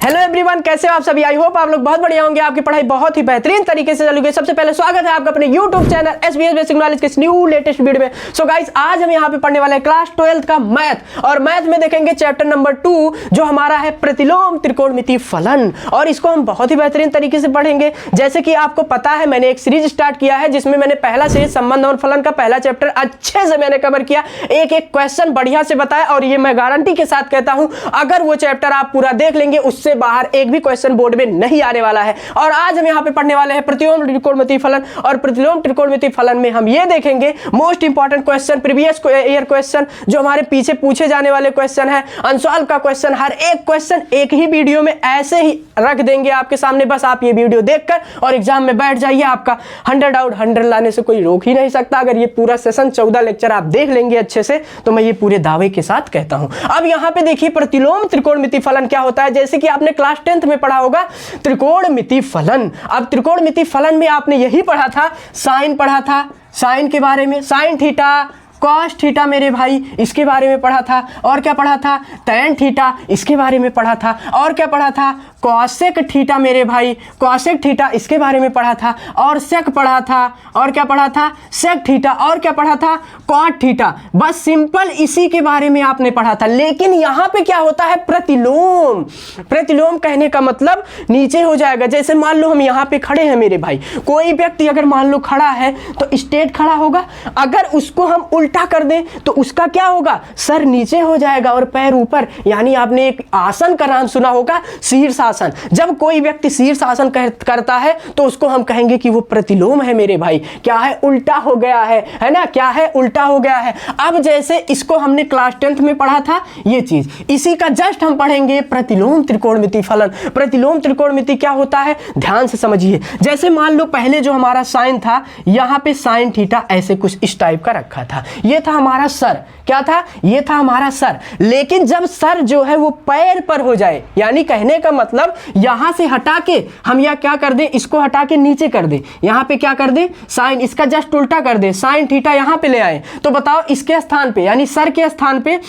Hello everyone, कैसे हो आप सभी। आई होप आप लोग बहुत बढ़िया होंगे, आपकी पढ़ाई बहुत ही बेहतरीन तरीके से चली गई। सबसे पहले स्वागत है आपका अपने YouTube channel SBS basic knowledge के इस न्यू लेटेस्ट वीडियो में। सो गाइस, आज हम यहाँ पे पढ़ने वाले हैं क्लास 12th का मैथ, और मैथ में देखेंगे चैप्टर नंबर 2 जो हमारा है प्रतिलोम त्रिकोणमितीय फलन, और इसको हम बहुत ही बेहतरीन तरीके से पढ़ेंगे। जैसे कि आपको पता है, मैंने एक सीरीज स्टार्ट किया है जिसमें मैंने पहला सीरीज संबंध और फलन का पहला चैप्टर अच्छे से मैंने कवर किया, एक एक क्वेश्चन बढ़िया से बताया, और ये मैं गारंटी के साथ कहता हूं अगर वो चैप्टर आप पूरा देख लेंगे उससे बाहर एक भी क्वेश्चन बोर्ड में नहीं आने वाला है। और आज हम यहां पे पढ़ने वाले हैं प्रतिलोम त्रिकोणमितीय फलन, और प्रतिलोम त्रिकोणमितीय फलन में हम ये देखेंगे most important question, previous year question जो हमारे पीछे पूछे जाने वाले क्वेश्चन है, अनसॉल्व का क्वेश्चन, हर एक क्वेश्चन एक ही वीडियो में ऐसे ही रख देंगे आपके सामने। बस आप ये वीडियो देखकर और एग्जाम में बैठ जाइए, आपका 100 आउट 100 लाने से कोई रोक ही नहीं सकता। अगर ये पूरा सेशन 14 लेक्चर आप देख लेंगे अच्छे से, तो मैं ये पूरे दावे के साथ कहता हूं। अब यहां पे देखिए प्रतिलोम त्रिकोणमितीय फलन क्या होता है। जैसे कि आपने क्लास 10th में पढ़ा होगा त्रिकोणमितीय फलन। अब त्रिकोणमितीय फलन में आपने यही पढ़ा था, साइन पढ़ा था, साइन के बारे में, साइन थीटा कॉस थीटा मेरे भाई इसके बारे में पढ़ा था। और क्या पढ़ा था, टैन थीटा इसके बारे में पढ़ा था। और क्या पढ़ा था, कॉसेक थीटा मेरे भाई, कॉसेक थीटा इसके बारे में पढ़ा था। और सेक पढ़ा था। और क्या पढ़ा था, सेक थीटा। और क्या पढ़ा था, कॉट थीटा। बस सिंपल इसी के बारे में आपने पढ़ा था। लेकिन यहां पे क्या होता है, प्रतिलोम। प्रतिलोम कहने का मतलब नीचे हो जाएगा। जैसे मान लो हम यहां पे खड़े हैं मेरे भाई, कोई व्यक्ति अगर मान लो खड़ा है तो स्ट्रेट खड़ा होगा, अगर उसको हम उल्टा कर दें तो उसका क्या होगा, सर नीचे हो जाएगा और पैर ऊपर। यानी आपने एक आसन का नाम सुना होगा, शीर्षासन। जब कोई व्यक्ति शीर्षासन करता है तो उसको हम कहेंगे कि वो प्रतिलोम है मेरे भाई। क्या है, उल्टा हो गया है ना, क्या है, उल्टा हो गया है। अब जैसे इसको हमने क्लास 10th में पढ़ा था ये चीज, इसी का जस्ट हम पढ़ेंगे प्रतिलोम त्रिकोणमितीय फलन। प्रतिलोम त्रिकोणमितीय क्या होता है, ध्यान से समझिए। जैसे मान लो पहले जो हमारा साइन था, यहां पे साइन थीटा ऐसे कुछ इस टाइप का रखा था, ये था हमारा सर। क्या था, ये था हमारा सर। लेकिन जब सर जो है वो पैर पर हो जाए, यानी कहने का मतलब यहां से हटा के हम या क्या कर दे, इसको हटा के नीचे कर दे, यहां पे क्या कर दे, साइन इसका जस्ट उल्टा कर दे, साइन थीटा यहां पे ले आए, तो बताओ इसके स्थान पे यानी सर के स्थान पे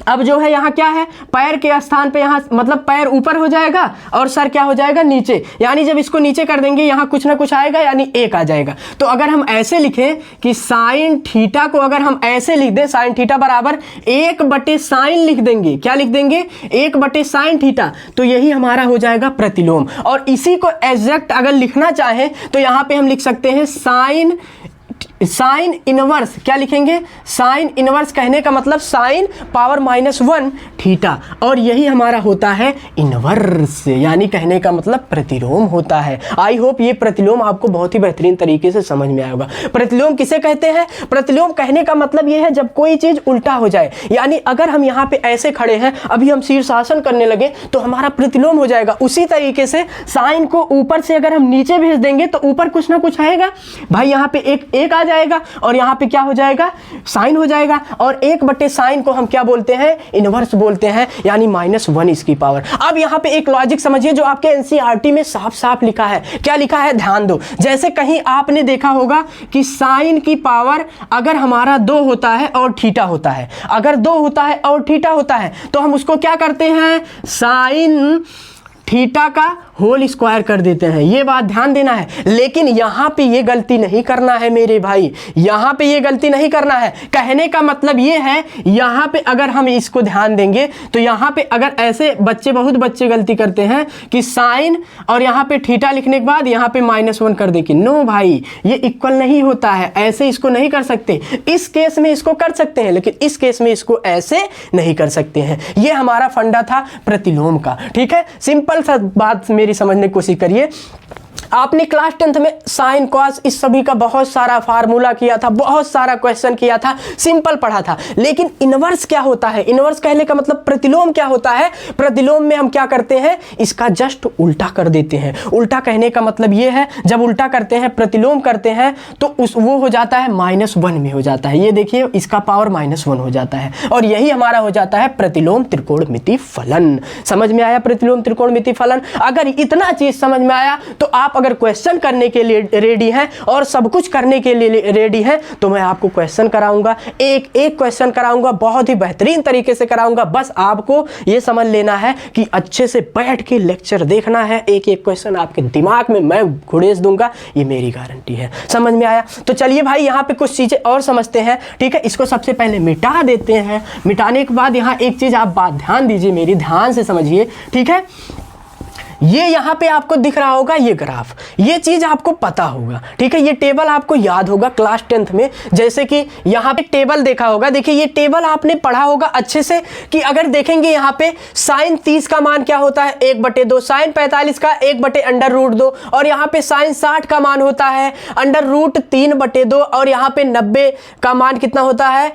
अब जो है यहाँ क्या है, पैर के स्थान पे, यहाँ मतलब पैर ऊपर हो जाएगा और सर क्या हो जाएगा, नीचे। यानी जब इसको नीचे कर देंगे यहाँ कुछ ना कुछ आएगा, यानी एक आ जाएगा। तो अगर हम ऐसे लिखें कि साइन थीटा को अगर हम ऐसे लिख दें, साइन थीटा बराबर 1/साइन लिख देंगे, क्या लिख देंगे, 1/साइन थीटा, तो यही हमारा हो जाएगा प्रतिलोम। और इसी को एग्जैक्ट अगर लिखना चाहें तो यहाँ पे हम लिख सकते हैं साइन इनवर्स। क्या लिखेंगे, साइन इनवर्स कहने का मतलब साइन पावर -1 थीटा, और यही हमारा होता है इनवर्स, यानी कहने का मतलब प्रतिलोम होता है। आई होप ये प्रतिलोम आपको बहुत ही बेहतरीन तरीके से समझ में आया होगा। प्रतिलोम किसे कहते हैं, प्रतिलोम कहने का मतलब ये है जब कोई चीज उल्टा हो जाए। यानी अगर हम यहाँ पे ऐसे खड़े हैं, अभी हम शीर्षासन करने लगे तो हमारा प्रतिलोम हो जाएगा। उसी तरीके से साइन को ऊपर से अगर हम नीचे भेज देंगे तो ऊपर कुछ ना कुछ आएगा भाई, यहाँ पे एक आ जाएगा और यहाँ पे क्या हो जाएगा, साइन हो जाएगा। और 1/साइन को हम क्या बोलते हैं, इनवर्स बोलते हैं, यानी -1 इसकी पावर। अब यहाँ पे एक लॉजिक समझिए जो आपके NCERT में साफ साफ लिखा है। क्या लिखा है, ध्यान दो। जैसे कहीं आपने देखा होगा कि साइन की पावर अगर हमारा 2 होता है और थीटा होता है, अगर 2 होता है और थीटा होता है तो हम उसको क्या करते हैं, साइन थीटा का होल स्क्वायर कर देते हैं। ये बात ध्यान देना है। लेकिन यहां पे ये गलती नहीं करना है मेरे भाई, यहां पे ये गलती नहीं करना है। कहने का मतलब ये है, यहां पे अगर हम इसको ध्यान देंगे तो यहां पे अगर ऐसे बहुत बच्चे गलती करते हैं कि साइन और यहां पे थीटा लिखने के बाद यहां पे -1 कर दे कि नो भाई, ये इक्वल नहीं होता है, ऐसे इसको नहीं कर सकते। इस केस में इसको कर सकते हैं, लेकिन इस केस में इसको ऐसे नहीं कर सकते हैं। ये हमारा फंडा था प्रतिलोम का। ठीक है, सिंपल सा बात मेरी समझने की कोशिश करिए। आपने क्लास 10th में साइन कॉस इस सभी का बहुत सारा फार्मूला किया था, बहुत सारा क्वेश्चन किया था, सिंपल पढ़ा था। लेकिन इनवर्स क्या होता है, इनवर्स कहने का मतलब प्रतिलोम क्या होता है। प्रतिलोम में हम क्या करते हैं, इसका जस्ट उल्टा कर देते हैं। उल्टा कहने का मतलब ये है, जब उल्टा करते हैं, प्रतिलोम करते हैं, तो वो हो जाता है -1 में हो जाता है। ये देखिए इसका पावर -1 हो जाता है, और यही हमारा हो जाता है प्रतिलोम त्रिकोणमितीय फलन। समझ में आया प्रतिलोम त्रिकोणमितीय फलन। अगर इतना चीज समझ में आया तो आप अगर क्वेश्चन करने के लिए रेडी हैं और सब कुछ करने के लिए रेडी हैं तो मैं आपको क्वेश्चन कराऊंगा, एक एक क्वेश्चन कराऊंगा, बहुत ही बेहतरीन तरीके से कराऊंगा। बस आपको ये समझ लेना है कि अच्छे से बैठ के लेक्चर देखना है, एक एक क्वेश्चन आपके दिमाग में मैं घुड़ेस दूंगा, ये मेरी गारंटी है। समझ में आया? तो चलिए भाई यहाँ पे कुछ चीजें और समझते हैं। ठीक है, इसको सबसे पहले मिटा देते हैं। मिटाने के बाद यहाँ एक चीज आप बात ध्यान दीजिए, मेरी ध्यान से समझिए। ठीक है, ये यहाँ पे आपको दिख रहा होगा ये ग्राफ, ये चीज आपको पता होगा। ठीक है, ये टेबल आपको याद होगा क्लास 10th में, जैसे कि यहाँ पे टेबल देखा होगा। देखिए ये टेबल आपने पढ़ा होगा अच्छे से कि अगर देखेंगे यहाँ पे साइन 30 का मान क्या होता है 1/2, साइन 45 का 1/√2, और यहाँ पे साइन 60 का मान होता है √3/2, और यहाँ पे 90 का मान कितना होता है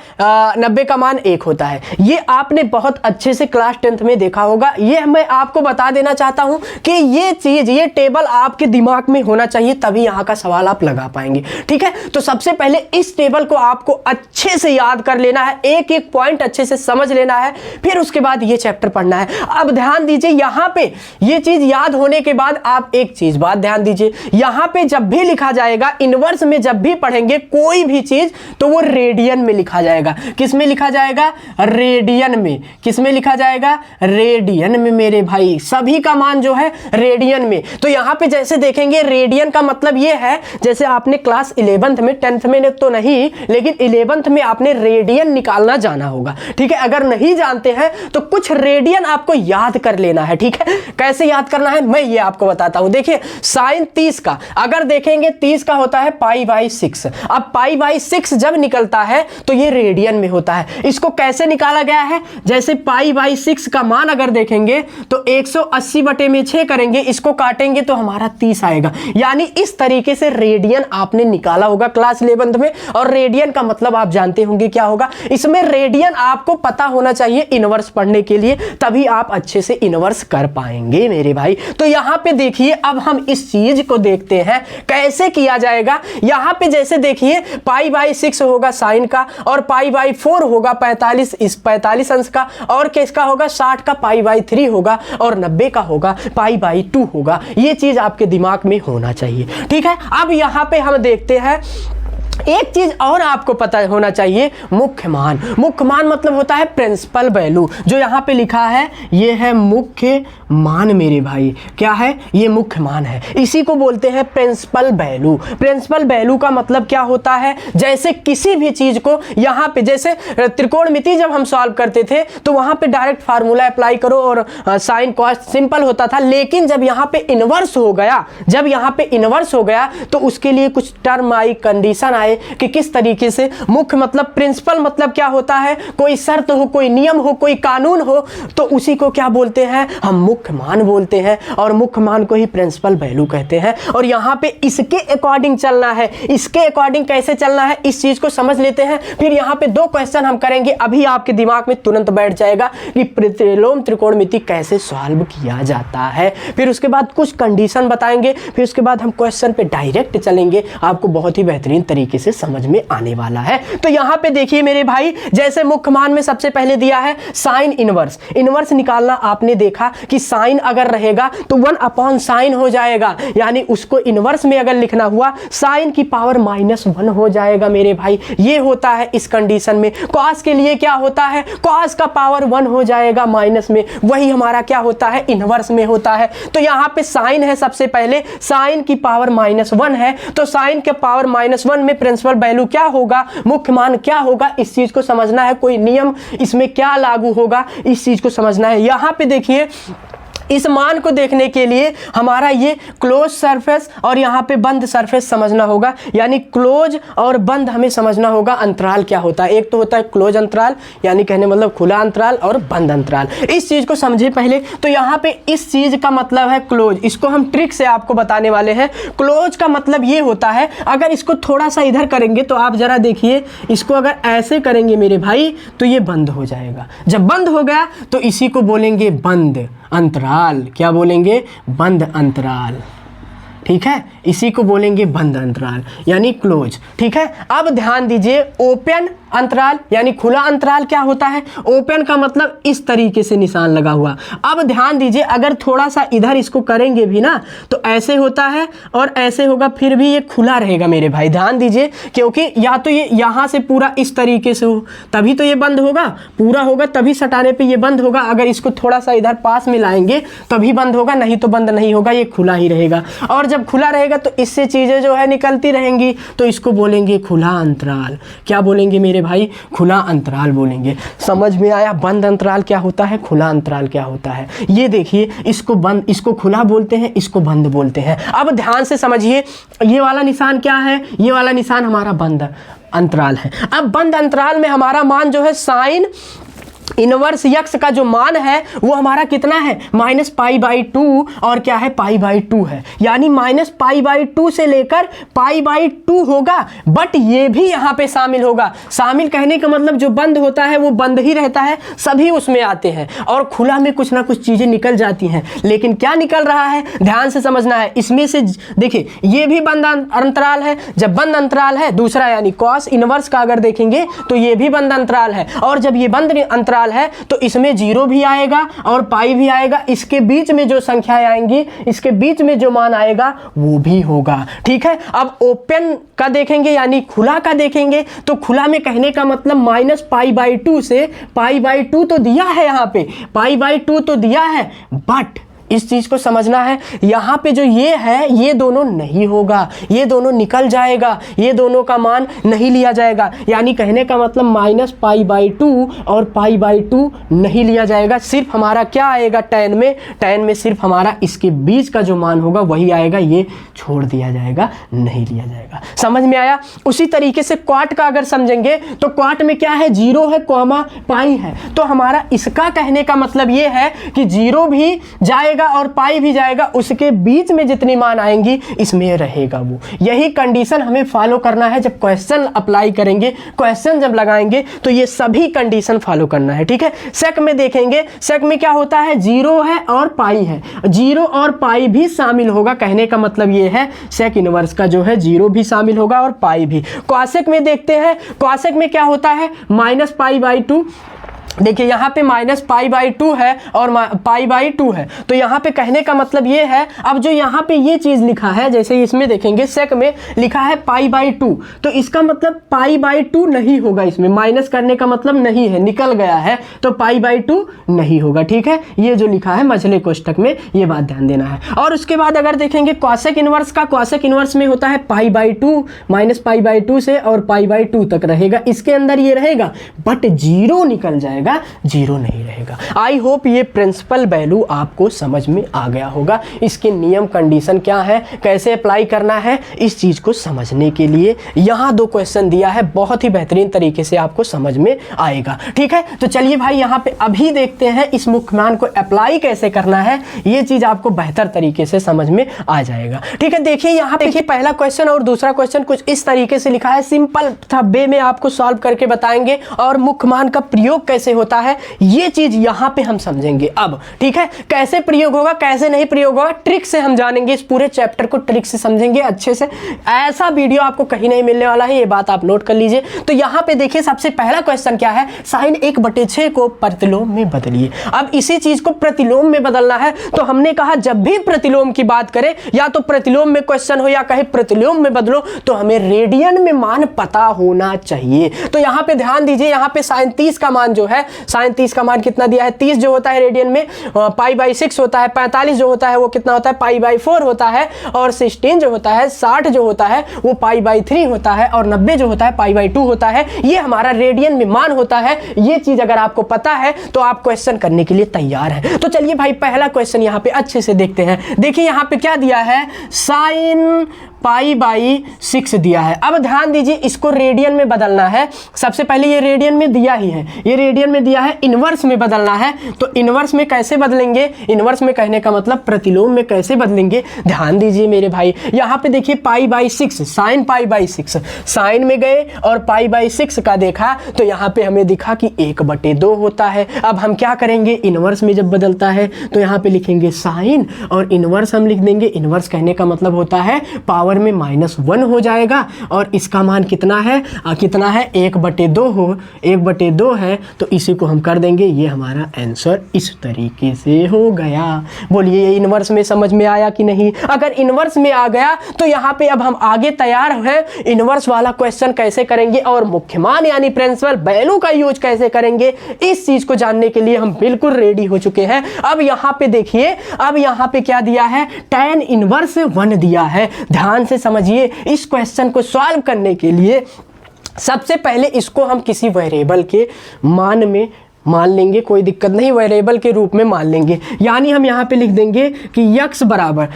90 का मान 1 होता है। ये आपने बहुत अच्छे से क्लास 10th में देखा होगा। ये मैं आपको बता देना चाहता हूँ कि ये चीज, ये टेबल आपके दिमाग में होना चाहिए, तभी यहां का सवाल आप लगा पाएंगे। ठीक है, तो सबसे पहले इस टेबल को आपको अच्छे से याद कर लेना है, एक एक पॉइंट अच्छे से समझ लेना है, फिर उसके बाद ये चैप्टर पढ़ना है। अब ध्यान दीजिए, यहां पे ये चीज याद होने के बाद आप एक चीज बात ध्यान दीजिए, यहां पे जब भी लिखा जाएगा इनवर्स में, जब भी पढ़ेंगे कोई भी चीज तो वो रेडियन में लिखा जाएगा। किस में लिखा जाएगा? रेडियन में। किस में लिखा जाएगा? रेडियन में मेरे भाई। सभी का मान जो है रेडियन में। तो यहां पे जैसे देखेंगे रेडियन का मतलब ये है, जैसे आपने क्लास 11th में, 10th में तो नहीं, लेकिन 11th में आपने रेडियन निकालना जाना होगा। ठीक है, अगर नहीं जानते हैं तो कुछ रेडियन आपको याद कर लेना है। ठीक है, कैसे याद करना है मैं ये आपको बताता हूं। देखिए साइन 30 का अगर देखेंगे 30 का होता है π/6। अब π/6 जब निकलता है तो ये रेडियन में होता है। इसको कैसे निकाला गया है? जैसे π/6 का मान अगर देखेंगे तो 180/6 करेंगे, इसको काटेंगे तो हमारा 30 आएगा। यानी इस तरीके से रेडियन आपने निकाला होगा क्लास 11th में। और रेडियन का मतलब आप जानते होंगे क्या होगा। इसमें रेडियन आपको पता होना चाहिए इनवर्स पढ़ने के लिए, तभी आप अच्छे से इनवर्स कर पाएंगे मेरे भाई। तो यहां पे देखिए, अब हम इस चीज को देखते हैं कैसे किया जाएगा। यहां पे जैसे देखिए π/6 होगा साइन का, और π/4 होगा 45, इस 45 अंश का, और किसका होगा 60 का π/3 होगा, और 90 का होगा π/2 होगा। ये चीज आपके दिमाग में होना चाहिए। ठीक है, अब यहां पे हम देखते हैं एक चीज और आपको पता होना चाहिए, मुख्य मान। मुख्य मान मतलब होता है प्रिंसिपल वैल्यू। जो यहां पे लिखा है ये है मुख्य मान मेरे भाई। क्या है? ये मुख्य मान है, इसी को बोलते हैं प्रिंसिपल वैल्यू। प्रिंसिपल वैल्यू का मतलब क्या होता है? जैसे किसी भी चीज को यहां पे, जैसे त्रिकोणमिति जब हम सॉल्व करते थे तो वहां पे डायरेक्ट फार्मूला अप्लाई करो और साइन कॉस सिंपल होता था। लेकिन जब यहां पे इनवर्स हो गया, जब यहां पे इनवर्स हो गया तो उसके लिए कुछ टर्म आई, कंडीशन आए कि किस तरीके से। मुख्य मतलब, प्रिंसिपल मतलब क्या होता है? कोई शर्त हो, कोई नियम हो, कोई कानून हो, तो उसी को क्या बोलते हैं? हम मुख्य मान बोलते हैं, और मुख्य मान को ही प्रिंसिपल वैल्यू कहते हैं। और यहां पे इसके अकॉर्डिंग चलना है। इसके अकॉर्डिंग कैसे चलना है इस चीज को समझ लेते हैं। फिर यहां पे 2 क्वेश्चन हम करेंगे, अभी आपके दिमाग में तुरंत बैठ जाएगा कि प्रतिलोम त्रिकोणमिति कैसे सॉल्व किया जाता है। फिर उसके बाद कुछ कंडीशन बताएंगे, फिर उसके बाद हम क्वेश्चन पे डायरेक्ट चलेंगे। आपको बहुत ही बेहतरीन तरीके से समझ में आने वाला है। तो यहां पे देखिए मेरे भाई, जैसे मुख्य मान में सबसे पहले दिया है साइन इनवर्स। इनवर्स निकालना आपने देखा कि साइन अगर रहेगा तो 1/sin हो जाएगा, यानी उसको इनवर्स में अगर लिखना हुआ साइन की पावर -1 हो जाएगा मेरे भाई। ये होता है इस कंडीशन में। कॉस के लिए क्या होता है? कॉस का पावर 1 हो जाएगा माइनस में, वही हमारा क्या होता है? इनवर्स में होता है। तो यहां पे साइन है, सबसे पहले साइन की पावर -1 है, तो साइन के पावर -1 में प्रिंसिपल वैल्यू क्या होगा, मुख्य मान क्या होगा, इस चीज को समझना है। कोई नियम इसमें क्या लागू होगा, इस चीज को समझना है। यहां पे देखिए इस मान को देखने के लिए हमारा ये क्लोज सरफेस और यहाँ पे बंद सरफेस समझना होगा, यानी क्लोज और बंद हमें समझना होगा। अंतराल क्या होता है? एक तो होता है क्लोज अंतराल, यानी कहने मतलब खुला अंतराल, और बंद अंतराल। इस चीज को समझे पहले। तो यहाँ पे इस चीज का मतलब है क्लोज, इसको हम ट्रिक से आपको बताने वाले हैं। क्लोज का मतलब ये होता है, अगर इसको थोड़ा सा इधर करेंगे तो आप जरा देखिए, इसको अगर ऐसे करेंगे मेरे भाई तो ये बंद हो जाएगा। जब बंद हो गया तो इसी को बोलेंगे बंद अंतराल। क्या बोलेंगे? बंद अंतराल। ठीक है, इसी को बोलेंगे बंद अंतराल यानी क्लोज। ठीक है, अब ध्यान दीजिए ओपन अंतराल यानी खुला अंतराल क्या होता है? ओपन का मतलब इस तरीके से निशान लगा हुआ। अब ध्यान दीजिए अगर थोड़ा सा इधर इसको करेंगे भी ना तो ऐसे होता है और ऐसे होगा, फिर भी ये खुला रहेगा मेरे भाई। ध्यान दीजिए क्योंकि या तो ये यहाँ से पूरा इस तरीके से हो तभी तो ये बंद होगा, पूरा होगा तभी सटाने पे ये बंद होगा। अगर इसको थोड़ा सा इधर पास में लाएंगे तभी बंद होगा, नहीं तो बंद नहीं होगा, ये खुला ही रहेगा। और जब खुला रहेगा तो इससे चीज़ें जो है निकलती रहेंगी, तो इसको बोलेंगे खुला अंतराल। क्या बोलेंगे मेरे भाई? खुला अंतराल बोलेंगे। समझ में आया? बंद अंतराल क्या होता है, खुला अंतराल क्या होता है। ये देखिए इसको बंद, इसको खुला बोलते हैं, इसको बंद बोलते हैं। अब ध्यान से समझिए ये वाला निशान क्या है? ये वाला निशान हमारा बंद अंतराल है। अब बंद अंतराल में हमारा मान जो है साइन इनवर्स यक्स का जो मान है वो हमारा कितना है? -π/2 और क्या है? π/2 है। यानी -π/2 से लेकर π/2 होगा, बट ये भी यहाँ पे शामिल होगा। शामिल कहने का मतलब जो बंद होता है वो बंद ही रहता है, सभी उसमें आते हैं, और खुला में कुछ ना कुछ चीजें निकल जाती हैं। लेकिन क्या निकल रहा है ध्यान से समझना है। इसमें से देखिए ये भी बंद अंतराल है। जब बंद अंतराल है दूसरा यानी कॉस इनवर्स का अगर देखेंगे तो ये भी बंद अंतराल है, और जब ये बंद अंतराल है तो इसमें 0 भी आएगा और पाई भी आएगा। इसके बीच में जो संख्याएं आएंगी, इसके बीच में जो मान आएगा वो भी होगा। ठीक है, अब ओपन का देखेंगे यानी खुला का देखेंगे तो खुला में कहने का मतलब -π/2 से π/2 तो दिया है, यहाँ पे π/2 तो दिया है, बट इस चीज को समझना है यहाँ पे जो ये है ये दोनों नहीं होगा, ये दोनों निकल जाएगा, ये दोनों का मान नहीं लिया जाएगा। यानी कहने का मतलब -π/2 और π/2 नहीं लिया जाएगा। सिर्फ हमारा क्या आएगा tan में सिर्फ हमारा इसके बीच का जो मान होगा वही आएगा, ये छोड़ दिया जाएगा, नहीं लिया जाएगा। समझ में आया? उसी तरीके से क्वाट का अगर समझेंगे तो क्वाट में क्या है? 0 है, पाई है। तो हमारा इसका कहने का मतलब ये है कि 0 भी जाएगा और पाई भी जाएगा, उसके बीच में जितनी मान आएंगी इसमें रहेगा वो। यही कंडीशन हमें फॉलो करना है जब क्वेश्चन अप्लाई करेंगे, क्वेश्चन जब लगाएंगे तो ये सभी कंडीशन फॉलो करना है। ठीक है, सेक में देखेंगे, सेक में क्या होता है? 0 है और पाई है, 0 और पाई भी शामिल होगा। कहने का मतलब ये है सेक इनवर्स का जो है 0 भी शामिल होगा और पाई भी। क्वासेक में देखते हैं, क्वासेक में क्या होता है? -π/2। देखिए यहाँ पे -π/2 है और π/2 है, तो यहाँ पे कहने का मतलब ये है। अब जो यहाँ पे ये चीज़ लिखा है, जैसे इसमें देखेंगे सेक में लिखा है π/2, तो इसका मतलब π/2 नहीं होगा। इसमें माइनस करने का मतलब नहीं है, निकल गया है, तो पी/2 नहीं होगा। ठीक है, ये जो लिखा है मझले कोष्टक में, ये बात ध्यान देना है। और उसके बाद अगर देखेंगे कॉसेक इनवर्स का, कॉसेक इनवर्स में होता है π/2, -π/2 से और π/2 तक रहेगा, इसके अंदर ये रहेगा, बट 0 निकल जाएगा, 0 नहीं रहेगा। आई होप ये प्रिंसिपल वैल्यू आपको समझ में आ गया होगा। इसके नियम कंडीशन क्या है, कैसे अप्लाई करना है, इस चीज को समझने के लिए यहाँ 2 क्वेश्चन दिया है, बहुत ही बेहतरीन तरीके से आपको समझ में आएगा। ठीक है, तो चलिए भाई यहाँ पे अभी देखते हैं इस मुख्य मान को अप्लाई कैसे करना है, ये चीज आपको बेहतर तरीके से समझ में आ जाएगा। ठीक है, देखिए यहाँ पे देखिए पहला क्वेश्चन और दूसरा क्वेश्चन कुछ इस तरीके से लिखा है, सिंपल था वे में आपको सॉल्व करके बताएंगे, और मुख्य मान का प्रयोग कैसे होता है ये चीज यहां पे हम समझेंगे अब। ठीक है, कैसे प्रयोग होगा, कैसे नहीं प्रयोग होगा, ट्रिक से हम जानेंगे, इस पूरे चैप्टर को ट्रिक से समझेंगे अच्छे से। ऐसा वीडियो आपको कहीं नहीं मिलने वाला है, ये बात आप नोट कर लीजिए। तो यहां पे देखिए सबसे पहला क्वेश्चन क्या है, sin 1/6 को प्रतिलोम में बदलिए। अब इसी चीज को प्रतिलोम में बदलना है, तो हमने कहा जब भी प्रतिलोम की बात करें, या तो प्रतिलोम में क्वेश्चन हो या कहीं प्रतिलोम में बदलो, तो हमें रेडियन में मान पता होना चाहिए। तो यहां पे ध्यान दीजिए, यहां पे sin 30 का मान जो है, sin 30 का मान कितना दिया है? 30 जो होता है रेडियन में π/6 होता है, 45 जो होता है वो कितना होता है? π/4 होता है, और 16 जो होता है, 60 जो होता है वो π/3 होता है, और 90 जो होता है π/2 होता है। ये हमारा रेडियन में मान होता है। ये चीज अगर आपको पता है तो आप क्वेश्चन करने के लिए तैयार है। तो चलिए भाई पहला क्वेश्चन यहाँ पे अच्छे से देखते हैं। देखिए यहाँ पे क्या दिया है, sin π/6 दिया है। अब ध्यान दीजिए इसको रेडियन में बदलना है। सबसे पहले ये रेडियन में दिया ही है, ये रेडियन में दिया है, इनवर्स में बदलना है। तो इनवर्स में कैसे बदलेंगे, इनवर्स में कहने का मतलब प्रतिलोम में कैसे बदलेंगे, ध्यान दीजिए मेरे भाई। यहाँ पे देखिए π/6 साइन π/6, साइन में गए और π/6 का देखा तो यहाँ पे हमें दिखा कि 1/2 होता है। अब हम क्या करेंगे, इनवर्स में जब बदलता है तो यहाँ पे लिखेंगे साइन और इनवर्स हम लिख देंगे। इनवर्स कहने का मतलब होता है पावर में -1 हो जाएगा और इसका मान कितना है, कितना है 1/2 हो, 1/2 है तो इसी को हम कर देंगे। ये हमारा आंसर इस तरीके से हो गया। बोलिए इनवर्स में समझ में आया कि नहीं। अगर इनवर्स में आ गया तो यहाँ पे अब हम आगे तैयार हैं इनवर्स वाला क्वेश्चन कैसे करेंगे और मुख्य मान यानी प्रिंसिपल वैल्यू का यूज कैसे करेंगे, इस चीज को जानने के लिए हम बिल्कुल रेडी हो चुके हैं। अब यहाँ पे देखिए, अब यहाँ पे क्या दिया है, tan इनवर्स 1 दिया है। ध्यान से समझिए, इस क्वेश्चन को सॉल्व करने के लिए सबसे पहले इसको हम किसी वेरिएबल के मान में मान लेंगे, कोई दिक्कत नहीं, वेरिएबल के रूप में मान लेंगे। यानी हम यहाँ पे लिख देंगे कि x बराबर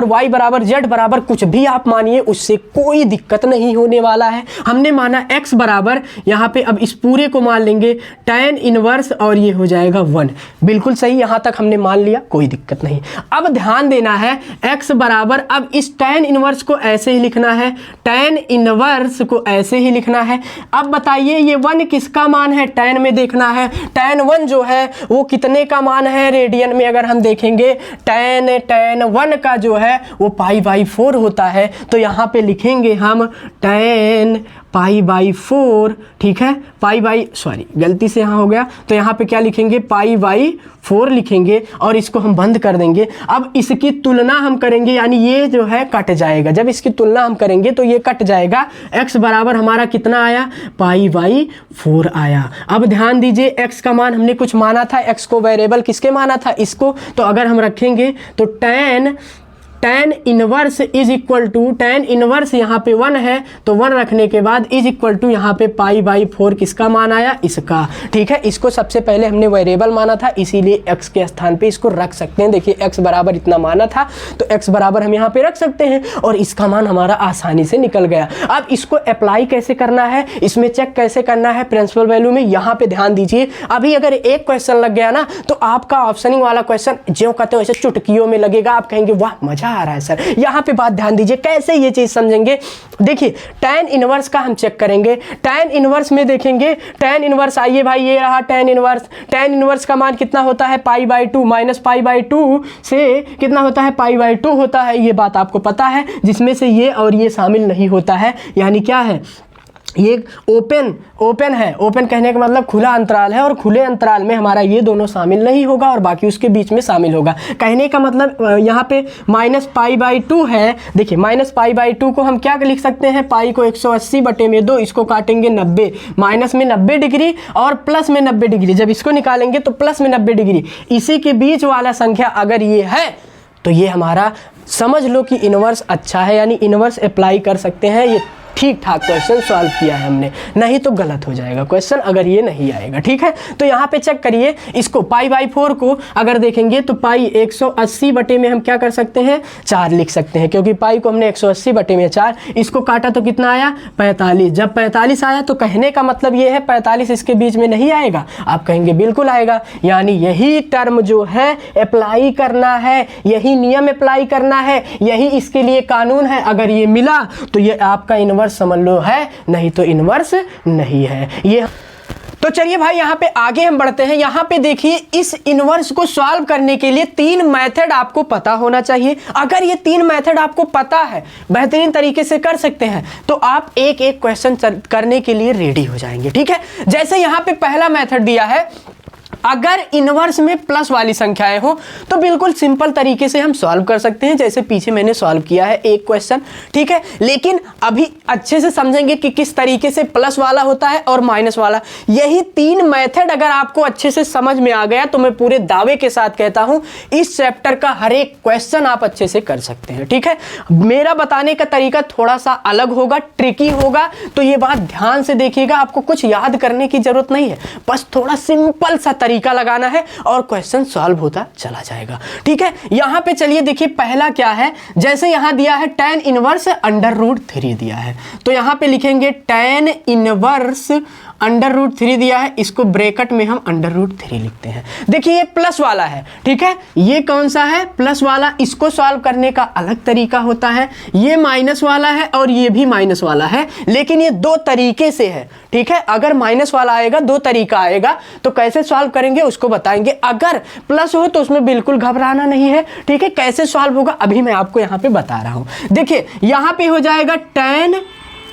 y बराबर z बराबर कुछ भी आप मानिए, उससे कोई दिक्कत नहीं होने वाला है। हमने माना x बराबर, यहाँ पे अब इस पूरे को मान लेंगे tan इनवर्स और ये हो जाएगा 1। बिल्कुल सही, यहाँ तक हमने मान लिया, कोई दिक्कत नहीं। अब ध्यान देना है x बराबर, अब इस tan इनवर्स को ऐसे ही लिखना है, tan इनवर्स को ऐसे ही लिखना है। अब बताइए ये 1 किसका मान है, tan में देखना है। tan 1 जो है वो कितने का मान है, रेडियन में अगर हम देखेंगे tan 1 का जो है वो π/4 होता है। तो यहाँ पे लिखेंगे हम tan π/4, ठीक है, सॉरी गलती से यहाँ हो गया, तो यहाँ पे क्या लिखेंगे π/4 लिखेंगे और इसको हम बंद कर देंगे। अब इसकी तुलना हम करेंगे, यानी ये जो है कट जाएगा, जब इसकी तुलना हम करेंगे तो ये कट जाएगा। x बराबर हमारा कितना आया, π/4 आया। अब ध्यान दीजिए x का मान हमने कुछ माना था, x को वेरिएबल किसके माना था, इसको, तो अगर हम रखेंगे तो tan inverse is equal to, tan inverse यहाँ पे 1 है तो 1 रखने के बाद इज इक्वल टू यहाँ पे π/4 किसका मान आया, इसका, ठीक है। इसको सबसे पहले हमने वेरिएबल माना था, इसीलिए x के स्थान पे इसको रख सकते हैं। देखिए x बराबर इतना माना था तो x बराबर हम यहाँ पे रख सकते हैं और इसका मान हमारा आसानी से निकल गया। अब इसको अप्लाई कैसे करना है, इसमें चेक कैसे करना है प्रिंसिपल वैल्यू में, यहाँ पे ध्यान दीजिए। अभी अगर एक क्वेश्चन लग गया ना तो आपका ऑप्शनिंग वाला क्वेश्चन जो कहते हो ऐसे चुटकियों में लगेगा, आप कहेंगे वाह मजा आ रहा है सर। यहाँ पे बात ध्यान दीजिए, कैसे ये चीज समझेंगे। देखिए tan इनवर्स का हम चेक करेंगे, tan इनवर्स में देखेंगे, tan इनवर्स आइए भाई, ये रहा tan इनवर्स का मान कितना होता है, π/2, -π/2 से कितना होता है, π/2 होता है। ये बात आपको पता है, जिसमें से ये और ये शामिल नहीं होता है, यानी क्या है, ये ओपन है। ओपन कहने का मतलब खुला अंतराल है और खुले अंतराल में हमारा ये दोनों शामिल नहीं होगा और बाकी उसके बीच में शामिल होगा। कहने का मतलब यहाँ पे -π/2 है। देखिए -π/2 को हम क्या लिख सकते हैं, पाई को 180/2, इसको काटेंगे 90, माइनस में 90 डिग्री और प्लस में 90 डिग्री। जब इसको निकालेंगे तो प्लस में 90 डिग्री, इसी के बीच वाला संख्या अगर ये है तो ये हमारा समझ लो कि इनवर्स अच्छा है, यानी इनवर्स अप्लाई कर सकते हैं। ये ठीक ठाक क्वेश्चन सॉल्व किया है हमने, नहीं तो गलत हो जाएगा क्वेश्चन अगर ये नहीं आएगा, ठीक है। तो यहाँ पे चेक करिए, इसको π/4 को अगर देखेंगे तो पाई 180 में हम क्या कर सकते हैं, 4 लिख सकते हैं, क्योंकि पाई को हमने 180 में 4, इसको काटा तो कितना आया 45। जब 45 आया तो कहने का मतलब ये है 45 इसके बीच में नहीं आएगा, आप कहेंगे बिल्कुल आएगा। यानी यही टर्म जो है अप्लाई करना है, यही नियम अप्लाई करना है, यही इसके लिए कानून है। अगर ये मिला तो ये आपका इनवर्स समझ लो है, नहीं तो इनवर्स नहीं है ये। तो चलिए भाई यहाँ पे आगे हम बढ़ते हैं। यहाँ पे देखिए, इस इनवर्स को सॉल्व करने के लिए 3 मेथड आपको पता होना चाहिए। अगर ये 3 मेथड आपको पता है, बेहतरीन तरीके से कर सकते हैं, तो आप एक एक क्वेश्चन करने के लिए रेडी हो जाएंगे, ठीक है। जैसे यहाँ पे पहला मेथड दिया है, अगर इनवर्स में प्लस वाली संख्याएं हो तो बिल्कुल सिंपल तरीके से हम सॉल्व कर सकते हैं, जैसे पीछे मैंने सॉल्व किया है एक क्वेश्चन, ठीक है। लेकिन अभी अच्छे से समझेंगे कि किस तरीके से प्लस वाला होता है और माइनस वाला। यही 3 मेथड अगर आपको अच्छे से समझ में आ गया तो मैं पूरे दावे के साथ कहता हूं इस चैप्टर का हर एक क्वेश्चन आप अच्छे से कर सकते हैं, ठीक है। मेरा बताने का तरीका थोड़ा सा अलग होगा, ट्रिकी होगा, तो ये बात ध्यान से देखिएगा। आपको कुछ याद करने की जरूरत नहीं है, बस थोड़ा सिंपल सा तरीका तरीका लगाना है और क्वेश्चन सॉल्व होता चला जाएगा। ठीक है, यहाँ पे चलिए देखिए पहला क्या है, जैसे यहाँ दिया है tan इनवर्स √3 दिया है, तो यहाँ पे लिखेंगे tan इनवर्स √3 दिया है, इसको ब्रैकेट में हम √3 लिखते हैं। देखिए ये प्लस वाला है, ठीक है, ये कौन सा है, प्लस वाला, इसको सॉल्व करने का अलग तरीका होता है। ये माइनस वाला है और ये भी माइनस वाला है, लेकिन ये दो तरीके से है। ठीक है, अगर माइनस वाला आएगा दो तरीका आएगा, तो कैसे सॉल्व करेंगे उसको बताएंगे। अगर प्लस हो तो उसमें बिल्कुल घबराना नहीं है। ठीक है, कैसे सॉल्व होगा अभी मैं आपको यहाँ पे बता रहा हूँ। देखिए यहाँ पे हो जाएगा tan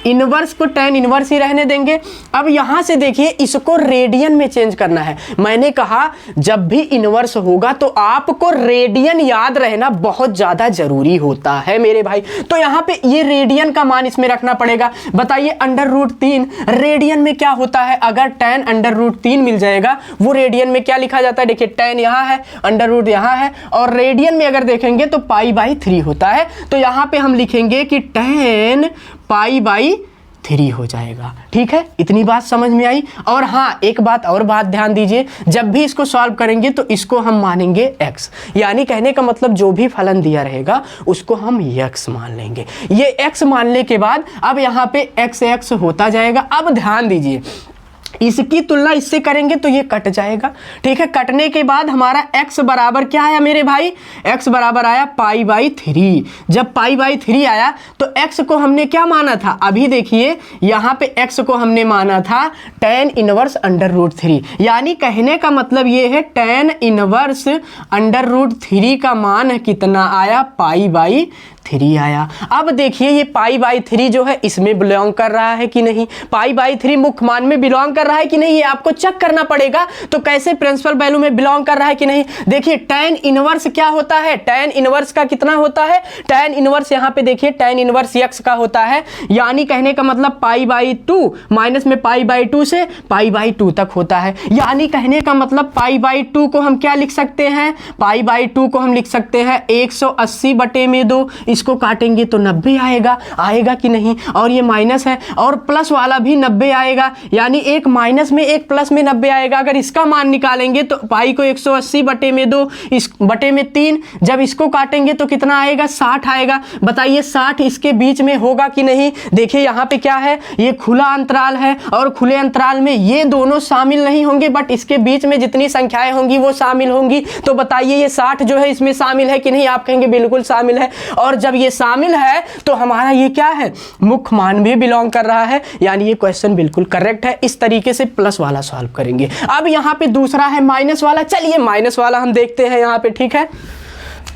इनवर्स को tan इनवर्स ही रहने देंगे। अब यहाँ से देखिए इसको रेडियन में चेंज करना है। मैंने कहा जब भी इनवर्स होगा तो आपको रेडियन याद रहना बहुत ज़्यादा जरूरी होता है मेरे भाई। तो यहाँ पे ये रेडियन का मान इसमें रखना पड़ेगा। बताइए √3 रेडियन में क्या होता है, अगर tan √3 मिल जाएगा वो रेडियन में क्या लिखा जाता है। देखिए tan यहाँ है, √ यहाँ है, और रेडियन में अगर देखेंगे तो π/3 होता है। तो यहाँ पे हम लिखेंगे कि tan π/3 हो जाएगा। ठीक है, इतनी बात समझ में आई। और हाँ, एक बात और ध्यान दीजिए, जब भी इसको सॉल्व करेंगे तो इसको हम मानेंगे x, यानी कहने का मतलब जो भी फलन दिया रहेगा उसको हम x मान लेंगे। ये x मानने के बाद अब यहाँ पे x होता जाएगा। अब ध्यान दीजिए, इसकी तुलना इससे करेंगे तो ये कट जाएगा। ठीक है, कटने के बाद हमारा x बराबर क्या आया मेरे भाई, x बराबर आया π/3। जब π/3 आया तो x को हमने क्या माना था, अभी देखिए यहाँ पे x को हमने माना था tan इनवर्स √3, यानी कहने का मतलब ये है tan इनवर्स √3 का मान कितना आया, π/3 आया। अब देखिए ये π/3 जो है इसमें बिलोंग कर रहा है कि नहीं, π/3 मुख्य मान में बिलोंग कर रहा है कि नहीं, ये आपको चेक करना पड़ेगा। तो कैसे प्रिंसिपल वैल्यू में बिलोंग कर रहा है कि नहीं। देखिए tan इनवर्स क्या होता है, tan इनवर्स का कितना होता है, tan इनवर्स यहाँ पे देखिए tan इनवर्स x का होता है, यानी कहने का मतलब π/2 माइनस में π/2 से π/2 तक होता है। यानी कहने का मतलब π/2 को हम क्या लिख सकते हैं, π/2 को हम लिख सकते हैं 180/2। इसको काटेंगे तो 90 आएगा कि नहीं, और ये माइनस है और प्लस वाला भी 90 आएगा, यानी एक माइनस में एक प्लस में 90 आएगा। अगर इसका मान निकालेंगे तो पाई को 180/2 इस बटे में 3, जब इसको काटेंगे तो कितना आएगा, 60 आएगा। बताइए 60 इसके बीच में होगा कि नहीं। देखिए यहाँ पे क्या है, ये खुला अंतराल है और खुले अंतराल में ये दोनों शामिल नहीं होंगे, बट इसके बीच में जितनी संख्याएं होंगी वो शामिल होंगी। तो बताइए ये 60 जो है इसमें शामिल है कि नहीं, आप कहेंगे बिल्कुल शामिल है। और जब ये शामिल है तो हमारा ये क्या है, मुख्य मान में बिलोंग कर रहा है, यानी ये क्वेश्चन बिल्कुल करेक्ट है। इस तरीके से प्लस वाला सॉल्व करेंगे। अब यहाँ पे दूसरा है माइनस वाला, चलिए माइनस वाला हम देखते हैं यहाँ पे। ठीक है,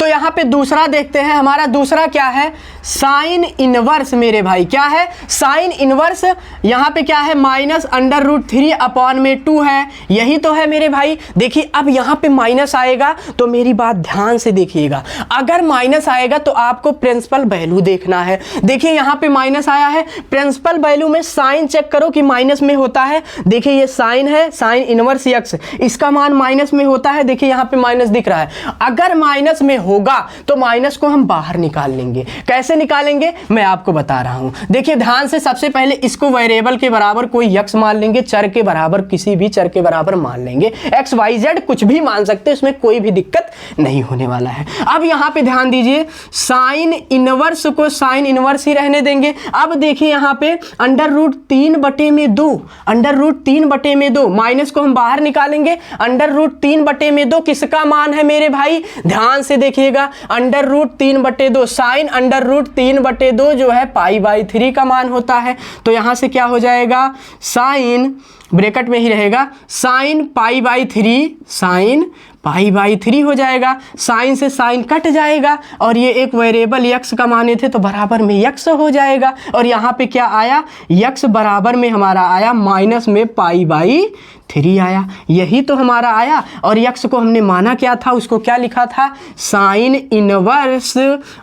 तो यहाँ पे दूसरा देखते हैं। हमारा दूसरा क्या है, साइन इनवर्स मेरे भाई, क्या है साइन इनवर्स। यहाँ पे क्या है, -√3/2 है, यही तो है मेरे भाई। देखिए अब यहाँ पे माइनस आएगा तो मेरी बात ध्यान से देखिएगा, अगर माइनस आएगा तो आपको प्रिंसिपल वैल्यू देखना है। देखिए यहाँ पे माइनस आया है, प्रिंसिपल वैल्यू में साइन चेक करो कि माइनस में होता है। देखिए ये साइन है, साइन इनवर्स x, इसका मान माइनस में होता है। देखिए यहाँ पे माइनस दिख रहा है, अगर माइनस में होगा तो माइनस को हम बाहर निकाल लेंगे। कैसे निकालेंगे मैं आपको बता रहा हूं। देखिए ध्यान से, सबसे पहले इसको वेरिएबल के बराबर कोई x मान लेंगे, चर के बराबर किसी भी चर के बराबर मान लेंगे, x y z कुछ भी मान सकते हैं, इसमें कोई भी दिक्कत नहीं होने वाला है। अब यहां पे ध्यान दीजिए, साइन इनवर्स को साइन इनवर्स ही रहने देंगे। अब देखिए यहां पे √3/2 माइनस को हम बाहर निकालेंगे। √3/2 किसका मान है मेरे भाई, ध्यान से देखिएगा, √3/2 साइन √3/2 जो है π/3 का मान होता है। तो यहां से क्या हो जाएगा, साइन ब्रैकेट में ही रहेगा, साइन π/3, साइन π/3 हो जाएगा। साइन से साइन कट जाएगा और ये एक वेरिएबल x का माने थे तो बराबर में x हो जाएगा। और यहाँ पे क्या आया, x बराबर में हमारा आया माइनस में π/3 आया, यही तो हमारा आया। और x को हमने माना क्या था, उसको क्या लिखा था, साइन इनवर्स,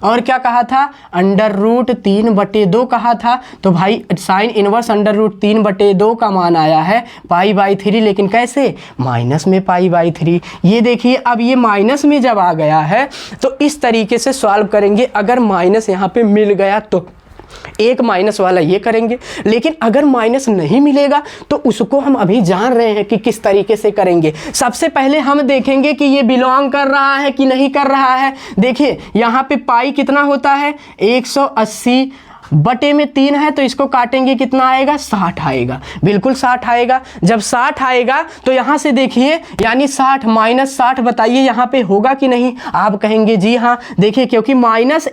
और क्या कहा था, √3/2 कहा था। तो भाई साइन इनवर्स √3/2 का मान आया है π/3, लेकिन कैसे, माइनस में π/3। ये देखिए अब ये माइनस में जब आ गया है तो इस तरीके से सॉल्व करेंगे। अगर माइनस यहाँ पे मिल गया तो एक माइनस वाला ये करेंगे। लेकिन अगर माइनस नहीं मिलेगा तो उसको हम अभी जान रहे हैं कि किस तरीके से करेंगे। सबसे पहले हम देखेंगे कि ये बिलोंग कर रहा है कि नहीं कर रहा है। देखिए यहाँ पे पाई कितना होता है 180 बटे में 3 है, तो इसको काटेंगे कितना आएगा 60 आएगा, बिल्कुल 60 आएगा। जब 60 आएगा तो यहाँ से देखिए यानी 60 माइनस 60 बताइए यहाँ पे होगा कि नहीं। आप कहेंगे जी हाँ। देखिए क्योंकि माइनस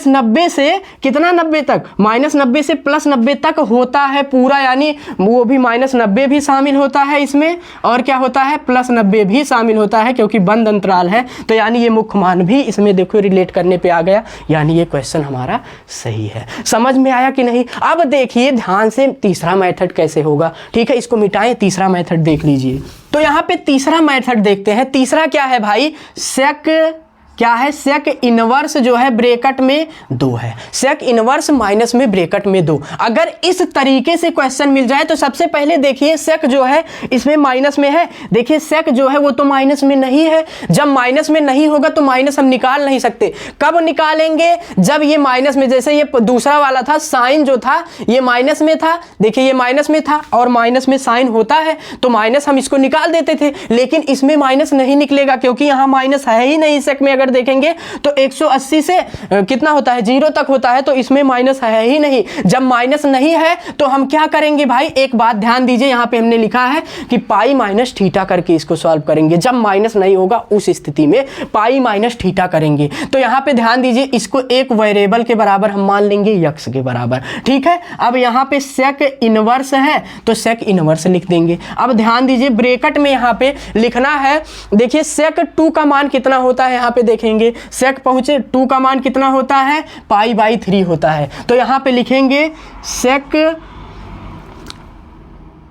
90 से कितना 90 तक, माइनस 90 से प्लस 90 तक होता है पूरा, यानी वो भी माइनस 90 भी शामिल होता है इसमें, और क्या होता है प्लस 90 भी शामिल होता है क्योंकि बंद अंतराल है। तो यानी ये मुख्य मान भी इसमें देखो रिलेट करने पे आ गया, यानी ये क्वेश्चन हमारा सही है। समझ में आया कि नहीं। अब देखिए ध्यान से तीसरा मेथड कैसे होगा। ठीक है, इसको मिटाएं, तीसरा मेथड देख लीजिए। तो यहाँ पे तीसरा मेथड देखते हैं। तीसरा क्या है भाई, सेक क्या है, सेक इनवर्स जो है ब्रैकेट में 2 है। सेक इनवर्स माइनस में ब्रैकेट में 2। अगर इस तरीके से क्वेश्चन मिल जाए तो सबसे पहले देखिए सेक जो है इसमें माइनस में है। देखिए सेक जो है वो तो माइनस में नहीं है। जब माइनस में नहीं होगा तो माइनस हम निकाल नहीं सकते। कब निकालेंगे, जब ये माइनस में, जैसे ये दूसरा वाला था साइन जो था ये माइनस में था। देखिए ये माइनस में था और माइनस में साइन होता है तो माइनस हम इसको निकाल देते थे। लेकिन इसमें माइनस नहीं निकलेगा क्योंकि यहाँ माइनस है ही नहीं। सेक में अगर देखेंगे तो 180 से कितना होता है 0 तक होता है, तो इसमें माइनस है ही नहीं। जब माइनस नहीं है तो हम क्या करेंगे भाई, एक बात ध्यान दीजिए, यहाँ पे हमने लिखा है कि पाई माइनस थीटा करके इसको सॉल्व करेंगे। जब माइनस नहीं होगा उस स्थिति में पाई माइनस थीटा करेंगे। तो यहाँ पे ध्यान दीजिए इसको एक वेरिएबल के बराबर हम मान लेंगे यक्स के बराबर। ठीक है, अब यहाँ पे सेक इनवर्स है तो सेक इनवर्स लिख देंगे। अब ध्यान दीजिए ब्रैकेट में यहाँ पे लिखना है। देखिए सेक 2 का मान कितना होता है, यहाँ पे देखेंगे सेक पहुंचे 2 का मान कितना होता है पाई/3 होता है। तो यहाँ पे लिखेंगे सेक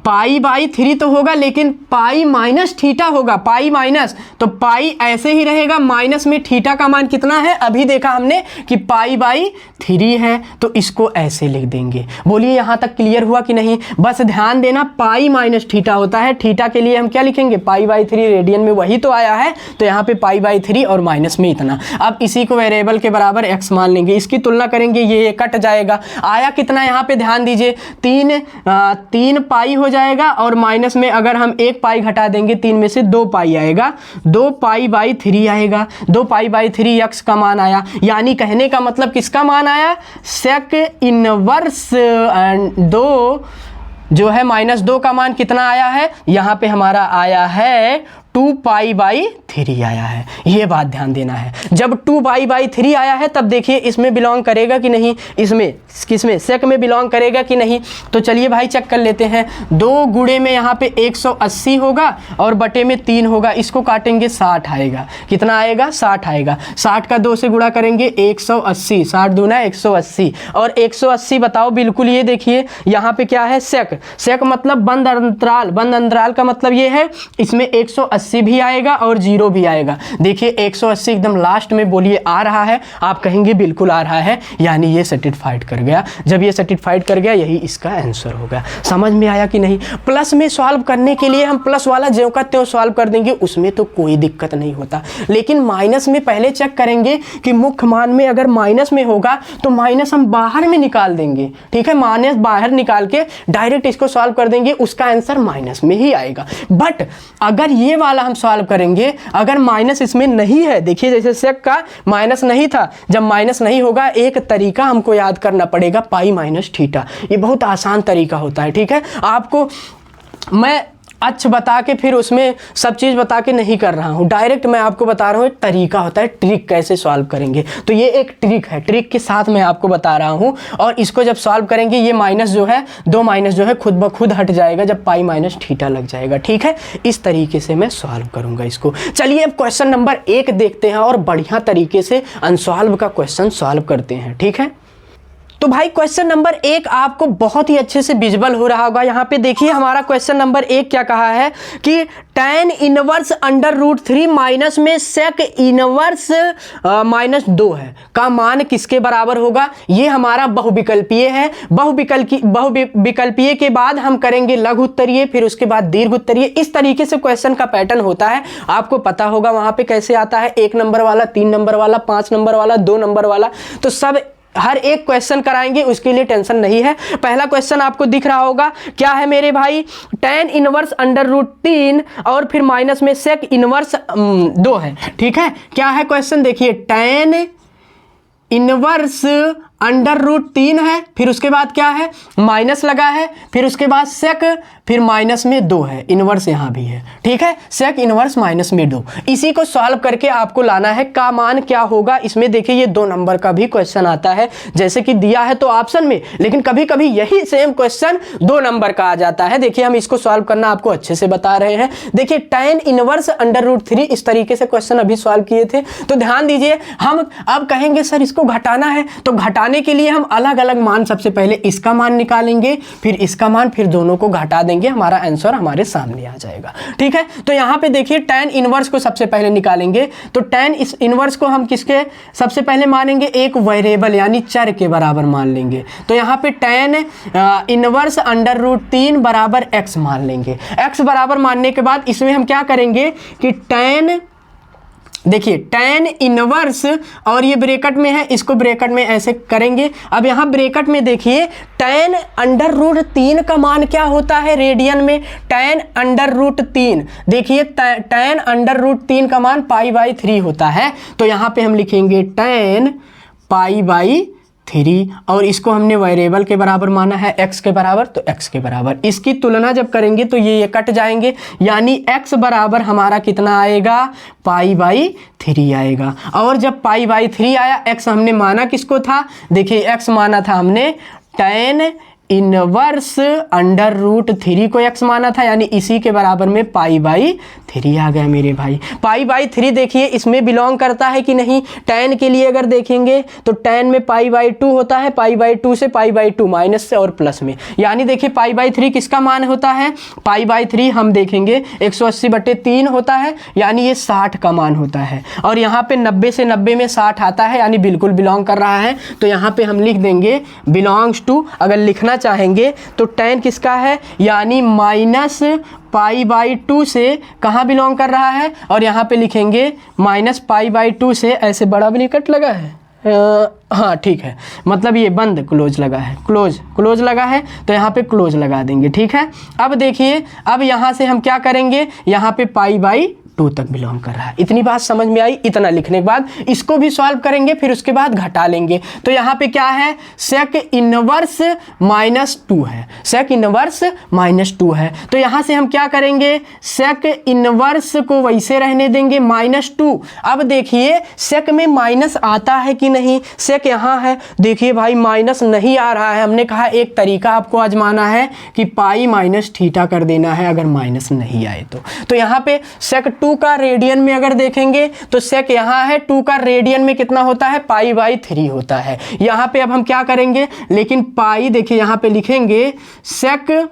पाई/3 तो होगा लेकिन पाई माइनस थीटा होगा, पाई माइनस, तो पाई ऐसे ही रहेगा, माइनस में थीटा का मान कितना है अभी देखा हमने कि पाई/3 है, तो इसको ऐसे लिख देंगे। बोलिए यहाँ तक क्लियर हुआ कि नहीं। बस ध्यान देना पाई माइनस थीटा होता है, थीटा के लिए हम क्या लिखेंगे पाई/3, रेडियन में वही तो आया है, तो यहाँ पे पाई/3 और माइनस में इतना। अब इसी को वेरिएबल के बराबर एक्स मान लेंगे, इसकी तुलना करेंगे, ये कट जाएगा। आया कितना, यहाँ पे ध्यान दीजिए 3 पाई हो जाएगा और माइनस में अगर हम 1 पाई घटा देंगे 3 में से 2 पाई आएगा, 2 पाई/3 आएगा। 2 पाई/3 यक्स का मान आया, यानी कहने का मतलब किसका मान आया, सेक इनवर्स 2 जो है -2 का मान कितना आया है, यहाँ पे हमारा आया है 2 पाई/3 आया है। ये बात ध्यान देना है। जब 2 पाई/3 आया है तब देखिए इसमें बिलोंग करेगा कि नहीं, इसमें किसमें सेक में बिलोंग करेगा कि नहीं। तो चलिए भाई चेक कर लेते हैं। 2 गुणे में यहाँ पे 180 होगा और बटे में 3 होगा, इसको काटेंगे 60 आएगा। कितना आएगा 60 आएगा। 60 का 2 से गुणा करेंगे 180, 60 दूना 180 और 180 बताओ बिल्कुल। ये देखिए यहाँ पे क्या है सेक, सेक मतलब बंद अंतराल, बंद अंतराल का मतलब ये है इसमें 180 भी आएगा और 0 भी आएगा। देखिए 180 एकदम लास्ट में बोलिए आ रहा है, आप कहेंगे बिल्कुल आ रहा है, यानी ये सेटिस्फाइड कर गया। जब ये सेटिस्फाइड कर गया यही इसका आंसर होगा। समझ में आया कि नहीं। प्लस में सॉल्व करने के लिए हम प्लस वाला ज्यों का त्यों सॉल्व कर देंगे, उसमें तो कोई दिक्कत नहीं होता। लेकिन माइनस में पहले चेक करेंगे कि मुख्य मान में अगर माइनस में होगा तो माइनस हम बाहर में निकाल देंगे। ठीक है, माइनस बाहर निकाल के डायरेक्ट इसको सॉल्व कर देंगे, उसका आंसर माइनस में ही आएगा। बट अगर ये वाला हम सॉल्व करेंगे, अगर माइनस इसमें नहीं है, देखिए जैसे सेक का माइनस नहीं था, जब माइनस नहीं होगा एक तरीका हमको याद करना पड़ेगा पाई माइनस थीटा। ये बहुत आसान तरीका होता है। ठीक है, आपको मैं अच्छा बता के फिर उसमें सब चीज़ बता के नहीं कर रहा हूँ, डायरेक्ट मैं आपको बता रहा हूँ। एक तरीका होता है, ट्रिक कैसे सॉल्व करेंगे, तो ये एक ट्रिक है, ट्रिक के साथ मैं आपको बता रहा हूँ। और इसको जब सॉल्व करेंगे ये माइनस जो है, 2 माइनस जो है खुद ब खुद हट जाएगा जब पाई माइनस थीटा लग जाएगा। ठीक है, इस तरीके से मैं सॉल्व करूँगा इसको। चलिए अब क्वेश्चन नंबर 1 देखते हैं और बढ़िया तरीके से अनसॉल्व का क्वेश्चन सॉल्व करते हैं। ठीक है, तो भाई क्वेश्चन नंबर 1 आपको बहुत ही अच्छे से विजुअल हो रहा होगा। यहाँ पे देखिए हमारा क्वेश्चन नंबर 1 क्या कहा है कि tan इनवर्स √3 माइनस में सेक इनवर्स -2 है का मान किसके बराबर होगा। ये हमारा बहुविकल्पीय है। बहुविकल्पीय के बाद हम करेंगे लघु उत्तरीय, फिर उसके बाद दीर्घ उत्तरीय। इस तरीके से क्वेश्चन का पैटर्न होता है, आपको पता होगा वहाँ पे कैसे आता है, 1 नंबर वाला, 3 नंबर वाला, 5 नंबर वाला, 2 नंबर वाला। तो सब हर एक क्वेश्चन कराएंगे, उसके लिए टेंशन नहीं है। पहला क्वेश्चन आपको दिख रहा होगा, क्या है मेरे भाई, tan इनवर्स अंडर रूट 3 और फिर माइनस में sec इनवर्स 2 है। ठीक है, क्या है क्वेश्चन, देखिए tan इनवर्स अंडर रूट 3 है, फिर उसके बाद क्या है, माइनस लगा है, फिर उसके बाद सेक, फिर माइनस में 2 है, इनवर्स यहाँ भी है। ठीक है, सेक इनवर्स माइनस में 2, इसी को सॉल्व करके आपको लाना है का मान क्या होगा। इसमें देखिए ये 2 नंबर का भी क्वेश्चन आता है, जैसे कि दिया है तो ऑप्शन में, लेकिन कभी कभी यही सेम क्वेश्चन 2 नंबर का आ जाता है। देखिए हम इसको सॉल्व करना आपको अच्छे से बता रहे हैं। देखिए tan इनवर्स अंडर रूट 3 इस तरीके से क्वेश्चन अभी सॉल्व किए थे, तो ध्यान दीजिए। हम अब कहेंगे सर इसको घटाना है, तो घटाने के लिए हम अलग अलग मान, सबसे पहले इसका मान निकालेंगे, फिर इसका मान, फिर दोनों को घटा देंगे, हमारा आंसर हमारे सामने आ जाएगा। ठीक है, तो यहां पे देखिए tan इनवर्स को सबसे पहले निकालेंगे, तो tan इस इनवर्स को हम किसके सबसे पहले मानेंगे, एक वेरिएबल यानी चर के बराबर मान लेंगे। तो यहां पे tan इनवर्स अंडर रूट 3 बराबर x मान लेंगे। x बराबर मानने के बाद इसमें हम क्या करेंगे कि tan, देखिए tan इनवर्स और ये ब्रैकेट में है, इसको ब्रैकेट में ऐसे करेंगे। अब यहाँ ब्रैकेट में देखिए tan अंडर रूट 3 का मान क्या होता है रेडियन में, tan अंडर रूट 3, देखिए tan अंडर रूट 3 का मान π/3 होता है। तो यहाँ पे हम लिखेंगे tan π/3, और इसको हमने वेरिएबल के बराबर माना है, x के बराबर, तो x के बराबर। इसकी तुलना जब करेंगे तो ये कट जाएंगे, यानी x बराबर हमारा कितना आएगा, π/3 आएगा। और जब π/3 आया, x हमने माना किसको था, देखिए x माना था हमने tan इनवर्स अंडर रूट 3 को x माना था, यानी इसी के बराबर में π/3 आ गया मेरे भाई। π/3 देखिए इसमें बिलोंग करता है कि नहीं, tan के लिए अगर देखेंगे तो tan में π/2 होता है, π/2 से π/2 माइनस से और प्लस में, यानी देखिए π/3 किसका मान होता है, π/3 हम देखेंगे 180/3 होता है, यानी ये 60 का मान होता है। और यहाँ पे 90 से 90 में 60 आता है, यानी बिल्कुल बिलोंग कर रहा है। तो यहाँ पे हम लिख देंगे बिलोंग्स टू, अगर लिखना चाहेंगे तो tan किसका है, यानी माइनस π/2 से कहाँ बिलोंग कर रहा है, और यहाँ पे लिखेंगे माइनस π/2 से, ऐसे बड़ा ब्रैकेट लगा है, हाँ ठीक है, मतलब ये बंद क्लोज लगा है, क्लोज लगा है, तो यहाँ पे क्लोज लगा देंगे। ठीक है, अब देखिए, अब यहाँ से हम क्या करेंगे, यहाँ पे π/2 तक बिलोंग कर रहा है। इतनी बात समझ में आई। इतना लिखने के बाद इसको भी सॉल्व करेंगे, फिर उसके बाद घटा लेंगे। तो यहाँ पे क्या है, सेक इनवर्स -2 है, सेक इनवर्स -2 है। तो यहाँ से हम क्या करेंगे, सेक इनवर्स को वैसे रहने देंगे -2। अब देखिए सेक में माइनस आता है कि नहीं, सेक यहाँ है, देखिए भाई माइनस नहीं आ रहा है। हमने कहा एक तरीका आपको आजमाना है कि π-θ कर देना है, अगर माइनस नहीं आए तो यहाँ पे सेक 2 का रेडियन में अगर देखेंगे तो सेक यहाँ है, 2 का रेडियन में कितना होता है, π/3 होता है। यहाँ पे अब हम क्या करेंगे, लेकिन पाई देखिए यहाँ पे लिखेंगे सेक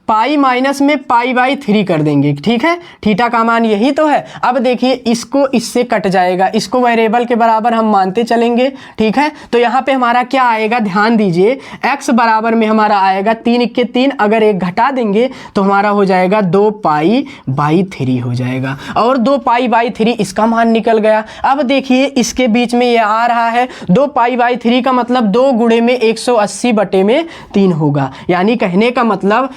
पाई माइनस में π/3 कर देंगे। ठीक है, थीटा का मान यही तो है। अब देखिए इसको इससे कट जाएगा, इसको वेरिएबल के बराबर हम मानते चलेंगे। ठीक है, तो यहाँ पे हमारा क्या आएगा, ध्यान दीजिए, x बराबर में हमारा आएगा 3 × 3, अगर एक घटा देंगे तो हमारा हो जाएगा 2π/3 हो जाएगा, और 2π/3 इसका मान निकल गया। अब देखिए इसके बीच में ये आ रहा है, 2π/3 का मतलब 2 गुणे में 180/3 होगा, यानी कहने का मतलब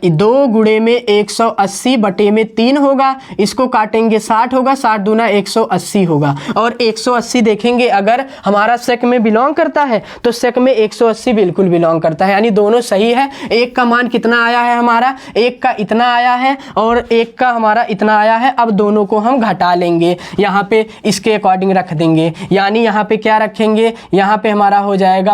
2 गुणे में 180/3 होगा। इसको काटेंगे 60 होगा, 60 दूना 180 होगा, और 180 देखेंगे अगर हमारा सेक में बिलोंग करता है तो सेक में 180 बिल्कुल बिलोंग करता है, यानी दोनों सही है। एक का मान कितना आया है हमारा, एक का इतना आया है और एक का हमारा इतना आया है। अब दोनों को हम घटा लेंगे, यहाँ पे इसके अकॉर्डिंग रख देंगे, यानी यहाँ पे क्या रखेंगे, यहाँ पे हमारा हो जाएगा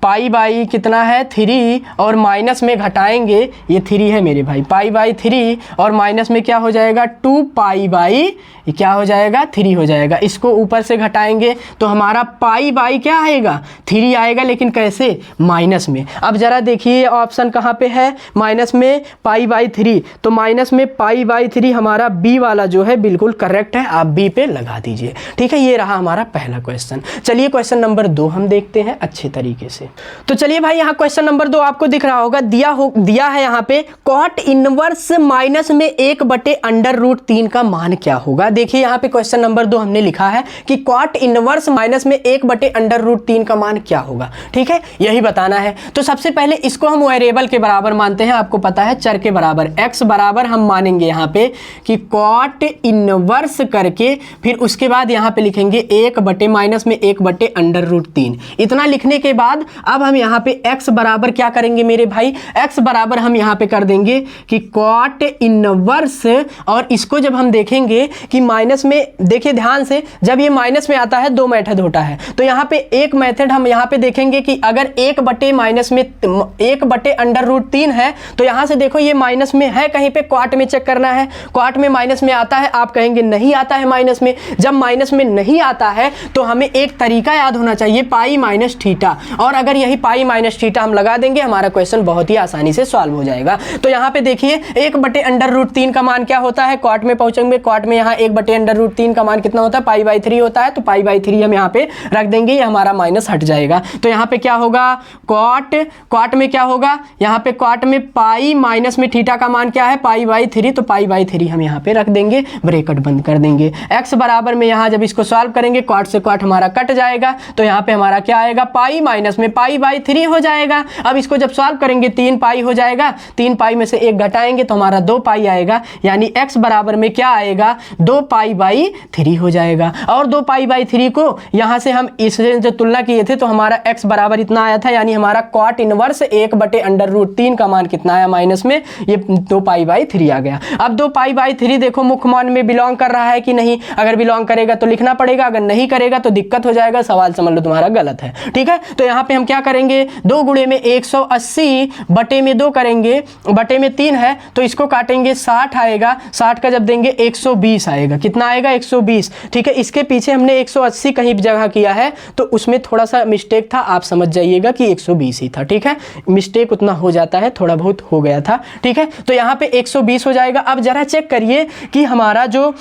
पाई कितना है 3, और माइनस में घटाएंगे, ये 3 है मेरे भाई, π/3 और माइनस में क्या हो जाएगा 2π/, क्या हो जाएगा 3 हो जाएगा। इसको ऊपर से घटाएंगे तो हमारा π/, क्या आएगा 3 आएगा, लेकिन कैसे, माइनस में। अब जरा देखिए ऑप्शन कहाँ पे है, माइनस में π/3, तो माइनस में π/3 हमारा बी वाला जो है बिल्कुल करेक्ट है, आप बी पे लगा दीजिए। ठीक है, ये रहा हमारा पहला क्वेश्चन। चलिए क्वेश्चन नंबर 2 हम देखते हैं अच्छे तरीके से। से। तो चलिए भाई यहाँ क्वेश्चन नंबर 2 आपको दिख रहा होगा, दिया है यहाँ पे कॉट इनवर्स माइनस में 1/√3 का मान क्या होगा। देखिए यहाँ पे क्वेश्चन नंबर 2 हमने लिखा है कि कॉट इनवर्स माइनस में 1/√3 का मान क्या होगा। ठीक है, यही बताना है। तो सबसे पहले इसको हम वेरिएबल के बराबर मानते हैं, आपको पता है चर के बराबर, x बराबर हम मानेंगे यहाँ पे कि कॉट इनवर्स करके फिर उसके बाद यहाँ पे लिखेंगे 1/√3। इतना लिखने के बाद अब हम यहाँ पे x बराबर क्या करेंगे मेरे भाई, x बराबर हम यहाँ पे कर देंगे कि कॉट इनवर्स, और इसको जब हम देखेंगे कि माइनस में, देखिए ध्यान से, जब ये माइनस में आता है 2 मेथड होता है। तो यहाँ पे एक मेथड हम यहाँ पे देखेंगे कि अगर 1/√3 है तो यहाँ से देखो ये माइनस में है, कहीं पे क्वाट में चेक करना है, क्वाट में माइनस में आता है, आप कहेंगे नहीं आता है माइनस में। जब माइनस में नहीं आता है तो हमें एक तरीका याद होना चाहिए, पाई माइनस थीटा, और अगर यही पाई माइनस थीटा हम लगा देंगे हमारा क्वेश्चन बहुत ही आसानी से सॉल्व हो जाएगा। तो यहाँ पे देखिए 1/√3 का मान क्या होता है, क्वाट में पहुंचेंगे, क्वाट में यहाँ 1/√3 का मान कितना होता है, π/3 होता है। तो π/3 हम यहाँ पे रख देंगे, ये हमारा माइनस हट जाएगा। तो यहाँ पे क्या होगा, क्वाट में क्या होगा, यहाँ पे क्वाट में पाई माइनस में थीटा का मान क्या है, π/3, तो π/3 हम यहाँ पे रख देंगे, ब्रैकेट बंद कर देंगे। x बराबर में यहाँ जब इसको सॉल्व करेंगे क्वाट से क्वाट हमारा कट जाएगा, तो यहाँ पे हमारा क्या आएगा, पाई माइनस में π/3 हो जाएगा। अब इसको जब सॉल्व करेंगे 3 पाई हो जाएगा, 3 पाई में से 1 घटाएंगे तो हमारा 2 पाई आएगा, यानी x बराबर में क्या आएगा, 2 π/3 हो जाएगा। और 2 π/3 को यहाँ से हम इससे जो तुलना किए थे तो हमारा x बराबर इतना आया था, यानी हमारा कॉट इनवर्स 1/√3 का मान कितना आया माइनस में, ये 2 π/3 आ गया। अब 2 π/3 देखो मुख्य मान में बिलोंग कर रहा है कि नहीं, अगर बिलोंग करेगा तो लिखना पड़ेगा, अगर नहीं करेगा तो दिक्कत हो जाएगा, सवाल समझ लो तुम्हारा गलत है। ठीक है, तो यहाँ पे हम क्या करेंगे, 2 गुणे में 180 बटे में 2 करेंगे, बटे में 3 है तो इसको काटेंगे, 60 आएगा, 60 का जब देंगे 120 आएगा, कितना आएगा 120। ठीक है, इसके पीछे हमने 180 कहीं जगह किया है तो उसमें थोड़ा सा मिस्टेक था, आप समझ जाइएगा कि 120 ही था। ठीक है, मिस्टेक उतना हो जाता है, थोड़ा बहुत हो गया था। ठीक है, तो यहाँ पे 120 हो जाएगा। अब जरा चेक करिए कि हमारा जो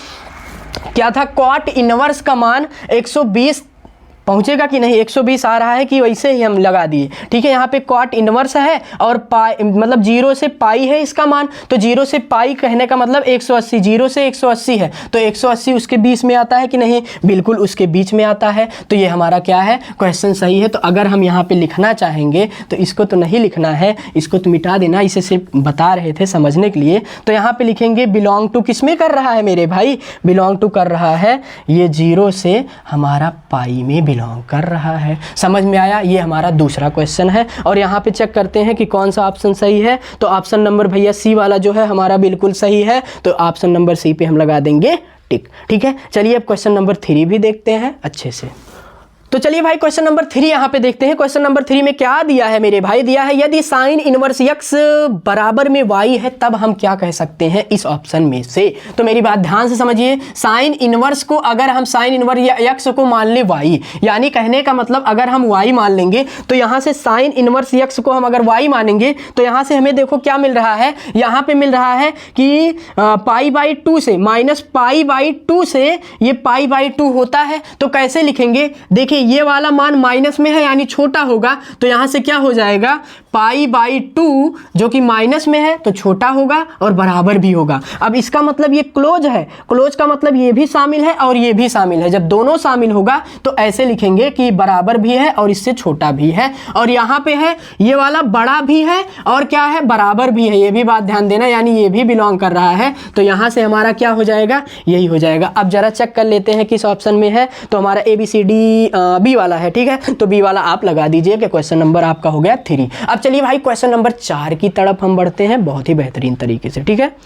क्या था, कॉट इनवर्स का मान 120 पहुंचेगा कि नहीं, 120 आ रहा है कि वैसे ही हम लगा दिए। ठीक है, यहाँ पे कॉट इनवर्स है और पाई मतलब 0 से पाई है इसका मान, तो 0 से पाई कहने का मतलब 180, 0 से 180 है तो 180 उसके बीच में आता है कि नहीं, बिल्कुल उसके बीच में आता है। तो ये हमारा क्या है, क्वेश्चन सही है। तो अगर हम यहाँ पे लिखना चाहेंगे तो इसको तो नहीं लिखना है, इसको तो मिटा देना, इसे सिर्फ बता रहे थे समझने के लिए। तो यहाँ पे लिखेंगे बिलोंग टू किस में कर रहा है मेरे भाई, बिलोंग टू कर रहा है ये 0 से हमारा पाई में बिलोंग कर रहा है। समझ में आया, ये हमारा दूसरा क्वेश्चन है। और यहाँ पे चेक करते हैं कि कौन सा ऑप्शन सही है। तो ऑप्शन नंबर भैया सी वाला जो है हमारा बिल्कुल सही है, तो ऑप्शन नंबर सी पे हम लगा देंगे टिक। ठीक है, चलिए अब क्वेश्चन नंबर 3 भी देखते हैं अच्छे से। तो चलिए भाई क्वेश्चन नंबर 3 यहाँ पे देखते हैं। क्वेश्चन नंबर 3 में क्या दिया है मेरे भाई, दिया है यदि साइन इनवर्स x बराबर में y है तब हम क्या कह सकते हैं इस ऑप्शन में से। तो मेरी बात ध्यान से समझिए, साइन इनवर्स को अगर हम साइन इनवर्स x को मान ले y, यानी कहने का मतलब अगर हम y मान लेंगे तो यहाँ से साइन इनवर्स x को हम अगर y मानेंगे तो यहाँ से हमें देखो क्या मिल रहा है, यहाँ पे मिल रहा है कि π/2 से माइनस π/2 से ये π/2 होता है। तो कैसे लिखेंगे, देखिए ये वाला मान माइनस में है यानी छोटा होगा, तो यहां से क्या हो जाएगा, π/2 जो कि माइनस में है तो छोटा होगा और बराबर भी होगा। अब इसका मतलब ये क्लोज है, क्लोज का मतलब ये भी शामिल है और ये भी शामिल है। जब दोनों शामिल होगा तो ऐसे लिखेंगे कि बराबर भी है और इससे छोटा भी है, और यहाँ पे है ये वाला बड़ा भी है और क्या है, बराबर भी है। ये भी बात ध्यान देना, यानी ये भी बिलोंग कर रहा है। तो यहाँ से हमारा क्या हो जाएगा, यही हो जाएगा। अब जरा चेक कर लेते हैं किस ऑप्शन में है। तो हमारा ABCD बी वाला है। ठीक है, तो बी वाला आप लगा दीजिए कि क्वेश्चन नंबर आपका हो गया 3। अब चलिए भाई क्वेश्चन नंबर 4 की तरफ हम बढ़ते हैं बहुत ही बेहतरीन तरीके से। ठीक है,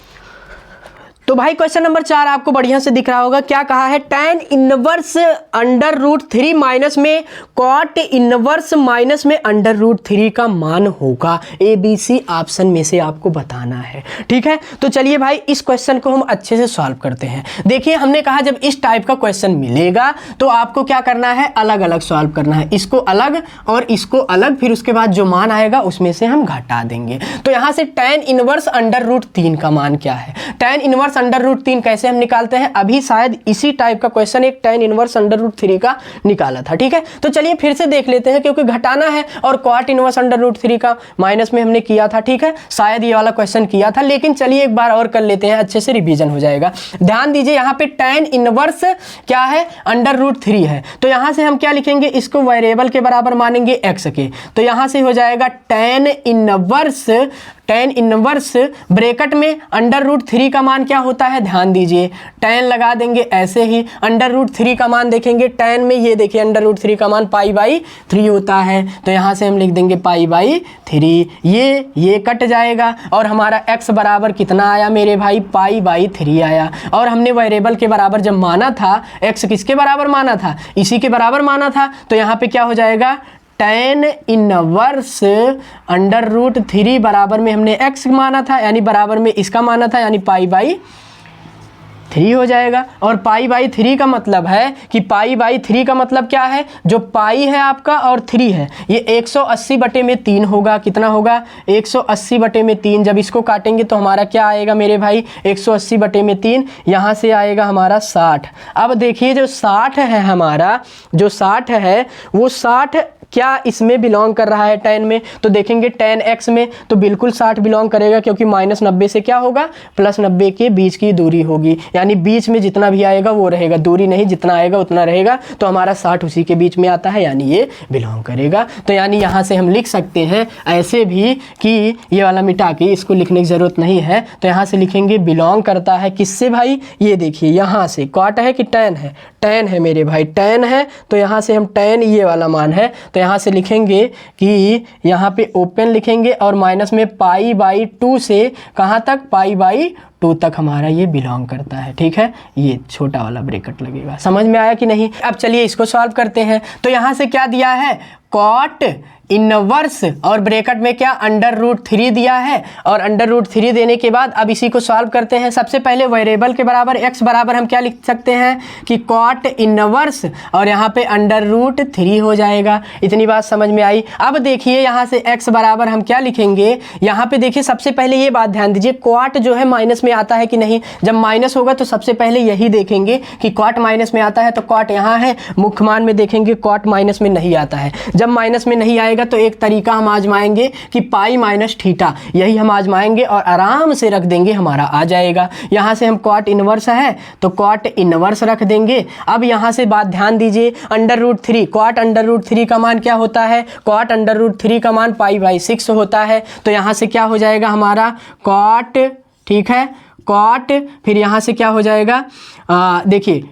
तो भाई क्वेश्चन नंबर 4 आपको बढ़िया से दिख रहा होगा। क्या कहा है, tan इनवर्स √3 माइनस में cot इनवर्स माइनस में √3 का मान होगा। ABC ऑप्शन में से आपको बताना है। ठीक है, तो चलिए भाई इस क्वेश्चन को हम अच्छे से सॉल्व करते हैं। देखिए हमने कहा जब इस टाइप का क्वेश्चन मिलेगा तो आपको क्या करना है, अलग अलग सॉल्व करना है, इसको अलग और इसको अलग, फिर उसके बाद जो मान आएगा उसमें से हम घटा देंगे। तो यहाँ से tan इनवर्स √3 का मान क्या है, tan इनवर्स √3 कैसे हम निकालते हैं, अभी शायद इसी टाइप का क्वेश्चन एक tan इनवर्स √3 का निकाला था। ठीक है, तो चलिए चलिए फिर से देख लेते हैं, क्योंकि घटाना है और cot इनवर्स अंडर रूट 3 का माइनस में हमने किया था, ठीक है, शायद ये वाला क्वेश्चन किया था, लेकिन चलिए एक बार और कर लेते हैं, अच्छे से रिवीजन हो जाएगा। ध्यान दीजिए यहाँ पे tan इनवर्स क्या है, अंडर रूट 3 है, तो यहाँ से हम क्या लिखेंगे, इसको वेरिएबल के बराबर मानेंगे x के, तो यहाँ से हो जाएगा tan इनवर्स ब्रैकेट में अंडर रूट 3 का मान क्या होता है, ध्यान दीजिए tan लगा देंगे ऐसे ही, अंडर रूट 3 का मान देखेंगे tan में, ये देखिए अंडर रूट 3 का मान π/3 होता है, तो यहाँ से हम लिख देंगे π/3, ये कट जाएगा और हमारा x बराबर कितना आया मेरे भाई, π/3 आया। और हमने वेरिएबल के बराबर जब माना था, x किसके बराबर माना था, इसी के बराबर माना था, तो यहाँ पे क्या हो जाएगा, tan इनवर्स अंडर रूट 3 बराबर में हमने x माना था, यानी बराबर में इसका माना था, यानी π/3 हो जाएगा। और π/3 का मतलब है कि π/3 का मतलब क्या है, जो पाई है आपका और 3 है, ये 180/3 होगा, कितना होगा, 180/3। जब इसको काटेंगे तो हमारा क्या आएगा मेरे भाई, 180/3, यहाँ से आएगा हमारा 60। अब देखिए जो 60 है हमारा, जो 60 है वो 60 क्या इसमें बिलोंग कर रहा है, tan में, तो देखेंगे tan x में तो बिल्कुल 60 बिलोंग करेगा, क्योंकि -90 से क्या होगा, +90 के बीच की दूरी होगी, यानी बीच में जितना भी आएगा वो रहेगा, दूरी नहीं, जितना आएगा उतना रहेगा, तो हमारा 60 उसी के बीच में आता है, यानी ये बिलोंग करेगा। तो यानी यहाँ से हम लिख सकते हैं ऐसे भी कि ये वाला मिटा के इसको लिखने की ज़रूरत नहीं है, तो यहाँ से लिखेंगे बिलोंग करता है किससे भाई, ये देखिए यहाँ से cot है कि tan है, tan है मेरे भाई, tan है, तो यहाँ से हम tan ये वाला मान है, तो यहाँ से लिखेंगे कि यहाँ पे ओपन लिखेंगे और माइनस में π/2 से कहाँ तक, π/2 तक हमारा ये बिलोंग करता है, ठीक है, ये छोटा वाला ब्रैकेट लगेगा। समझ में आया कि नहीं। अब चलिए इसको सॉल्व करते हैं। तो यहाँ से क्या दिया है, cot इनवर्स और ब्रैकेट में क्या, अंडर रूट 3 दिया है, और अंडर रूट 3 देने के बाद अब इसी को सॉल्व करते हैं। सबसे पहले वेरिएबल के बराबर x बराबर हम क्या लिख सकते हैं कि cot इनवर्स और यहाँ पे अंडर रूट 3 हो जाएगा। इतनी बात समझ में आई। अब देखिए यहाँ से x बराबर हम क्या लिखेंगे, यहाँ पे देखिए सबसे पहले ये बात ध्यान दीजिए, cot जो है माइनस में आता है कि नहीं, जब माइनस होगा तो सबसे पहले यही देखेंगे कि cot माइनस में आता है, तो cot यहाँ है, मुख्य मान में देखेंगे cot माइनस में नहीं आता है। जब माइनस में नहीं आएगा तो एक तरीका हम आजमाएंगे कि पाई माइनस थीटा, यही हम आजमाएंगे और आराम से रख देंगे, हमारा आ जाएगा। यहाँ से हम cot इनवर्स है तो cot इनवर्स रख देंगे। अब यहाँ से बात ध्यान दीजिए, under root 3, cot under root 3 का मान क्या होता है, cot अंडर रूट 3 का मान π/6 होता है, तो यहाँ से क्या हो जाएगा हमारा cot, ठीक है, cot, फिर यहाँ से क्या हो जाएगा, देखिए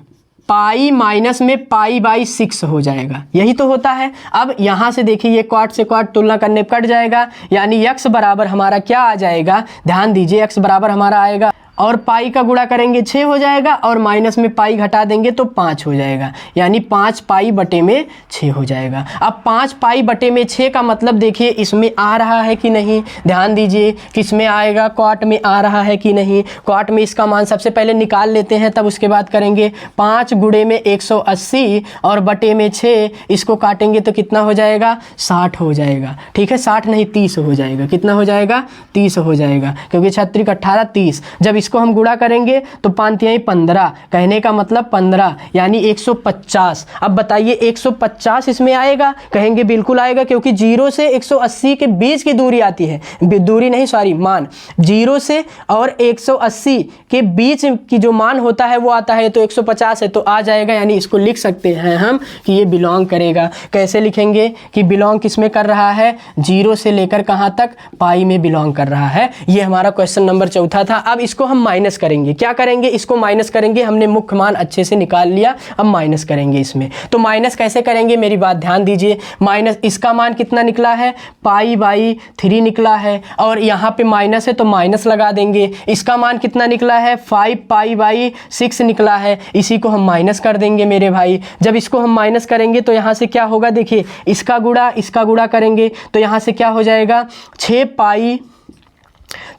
पाई माइनस में π/6 हो जाएगा, यही तो होता है। अब यहाँ से देखिए ये cot से cot तुलना करने कट जाएगा, यानी x बराबर हमारा क्या आ जाएगा, ध्यान दीजिए x बराबर हमारा आएगा, और पाई का गुणा करेंगे 6 हो जाएगा, और माइनस में पाई घटा देंगे तो 5 हो जाएगा, यानी 5π/6 हो जाएगा। अब 5π/6 का मतलब देखिए इसमें आ रहा है कि नहीं, ध्यान दीजिए किस में आएगा, cot में आ रहा है कि नहीं। cot में इसका मान सबसे पहले निकाल लेते हैं, तब उसके बाद करेंगे। 5 गुणे में 180 और बटे में 6, इसको काटेंगे तो कितना हो जाएगा, 60 हो जाएगा, ठीक है, 60 नहीं 30 हो जाएगा, कितना हो जाएगा, 30 हो जाएगा, क्योंकि 36 18 30। जब इसको हम गुणा करेंगे तो 5 × 15, कहने का मतलब 15, यानी 150। अब बताइए 150 इसमें आएगा, कहेंगे बिल्कुल आएगा, क्योंकि 0 से 180 के बीच की दूरी आती है, दूरी नहीं सॉरी मान, 0 से और 180 के बीच की जो मान होता है वो आता है, तो 150 है तो आ जाएगा, यानी इसको लिख सकते हैं हम कि ये बिलोंग करेगा। कैसे लिखेंगे कि बिलोंग किस में कर रहा है, 0 से लेकर कहाँ तक, पाई में बिलोंग कर रहा है। ये हमारा क्वेश्चन नंबर 4 था। अब इसको हम माइनस करेंगे, क्या करेंगे, इसको माइनस करेंगे, हमने मुख्य मान अच्छे से निकाल लिया, अब माइनस करेंगे इसमें। तो माइनस कैसे करेंगे, मेरी बात ध्यान दीजिए, माइनस इसका मान कितना निकला है, π/3 निकला है, और यहाँ पे माइनस है तो माइनस लगा देंगे। इसका मान कितना निकला है, 5π/6 निकला है, इसी को हम माइनस कर देंगे मेरे भाई। जब इसको हम माइनस करेंगे तो यहाँ से क्या होगा, देखिए इसका गुणा करेंगे तो यहाँ से क्या हो जाएगा,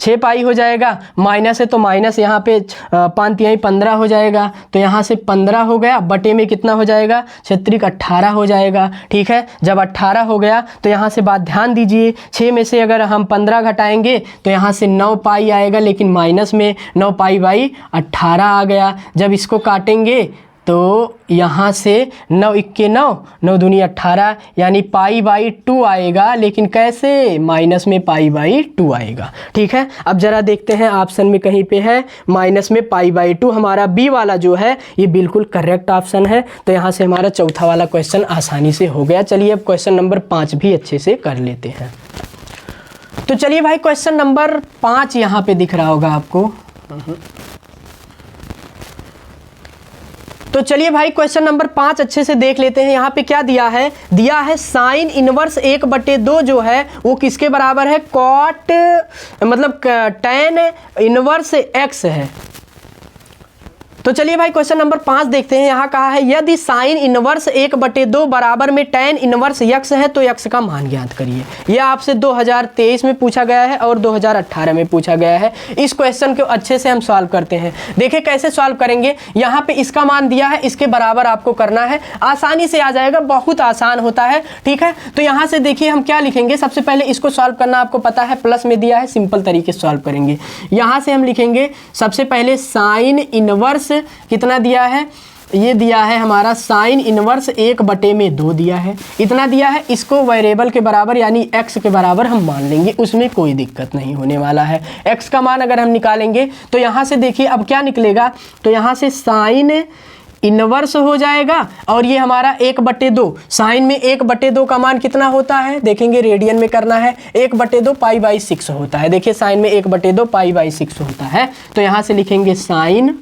6π हो जाएगा, माइनस है तो माइनस यहाँ पे 5 × 15 हो जाएगा, तो यहाँ से 15 हो गया, बटे में कितना हो जाएगा, 36 18 हो जाएगा, ठीक है। जब 18 हो गया तो यहाँ से बात ध्यान दीजिए, 6 में से अगर हम 15 घटाएंगे तो यहाँ से 9π आएगा, लेकिन माइनस में 9π/18 आ गया। जब इसको काटेंगे तो यहाँ से 9 इक्के 9, 9 दूनी 18, यानी π/2 आएगा, लेकिन कैसे, माइनस में π/2 आएगा। ठीक है, अब ज़रा देखते हैं ऑप्शन में कहीं पे है माइनस में π/2, हमारा बी वाला जो है ये बिल्कुल करेक्ट ऑप्शन है। तो यहाँ से हमारा चौथा वाला क्वेश्चन आसानी से हो गया। चलिए अब क्वेश्चन नंबर 5 भी अच्छे से कर लेते हैं। तो चलिए भाई क्वेश्चन नंबर 5 यहाँ पे दिख रहा होगा आपको। तो चलिए भाई क्वेश्चन नंबर 5 अच्छे से देख लेते हैं। यहाँ पे क्या दिया है साइन इनवर्स 1/2 जो है वो किसके बराबर है, कॉट मतलब tan इनवर्स x है। तो चलिए भाई क्वेश्चन नंबर 5 देखते हैं। यहाँ कहा है यदि साइन इनवर्स 1/2 बराबर में tan इनवर्स x है तो x का मान ज्ञात करिए। यह आपसे 2023 में पूछा गया है और 2018 में पूछा गया है। इस क्वेश्चन को अच्छे से हम सॉल्व करते हैं। देखिए कैसे सॉल्व करेंगे। यहाँ पे इसका मान दिया है, इसके बराबर आपको करना है, आसानी से आ जाएगा, बहुत आसान होता है। ठीक है, तो यहाँ से देखिए हम क्या लिखेंगे। सबसे पहले इसको सॉल्व करना आपको पता है, प्लस में दिया है, सिंपल तरीके से सॉल्व करेंगे। यहाँ से हम लिखेंगे सबसे पहले साइन इनवर्स कितना दिया है, ये दिया है हमारा साइन इनवर्स 1/2 दिया है, इतना दिया है। इसको वेरिएबल के बराबर यानी x के बराबर हम मान लेंगे, उसमें कोई दिक्कत नहीं होने वाला है। x का मान अगर हम निकालेंगे तो यहाँ से देखिए अब क्या निकलेगा, तो यहाँ से साइन इनवर्स हो जाएगा और ये हमारा 1/2, साइन में 1/2 का मान कितना होता है, देखेंगे रेडियन में करना है, 1/2 π/6 होता है। देखिए साइन में 1/2 π/6 होता है। तो यहाँ से लिखेंगे साइन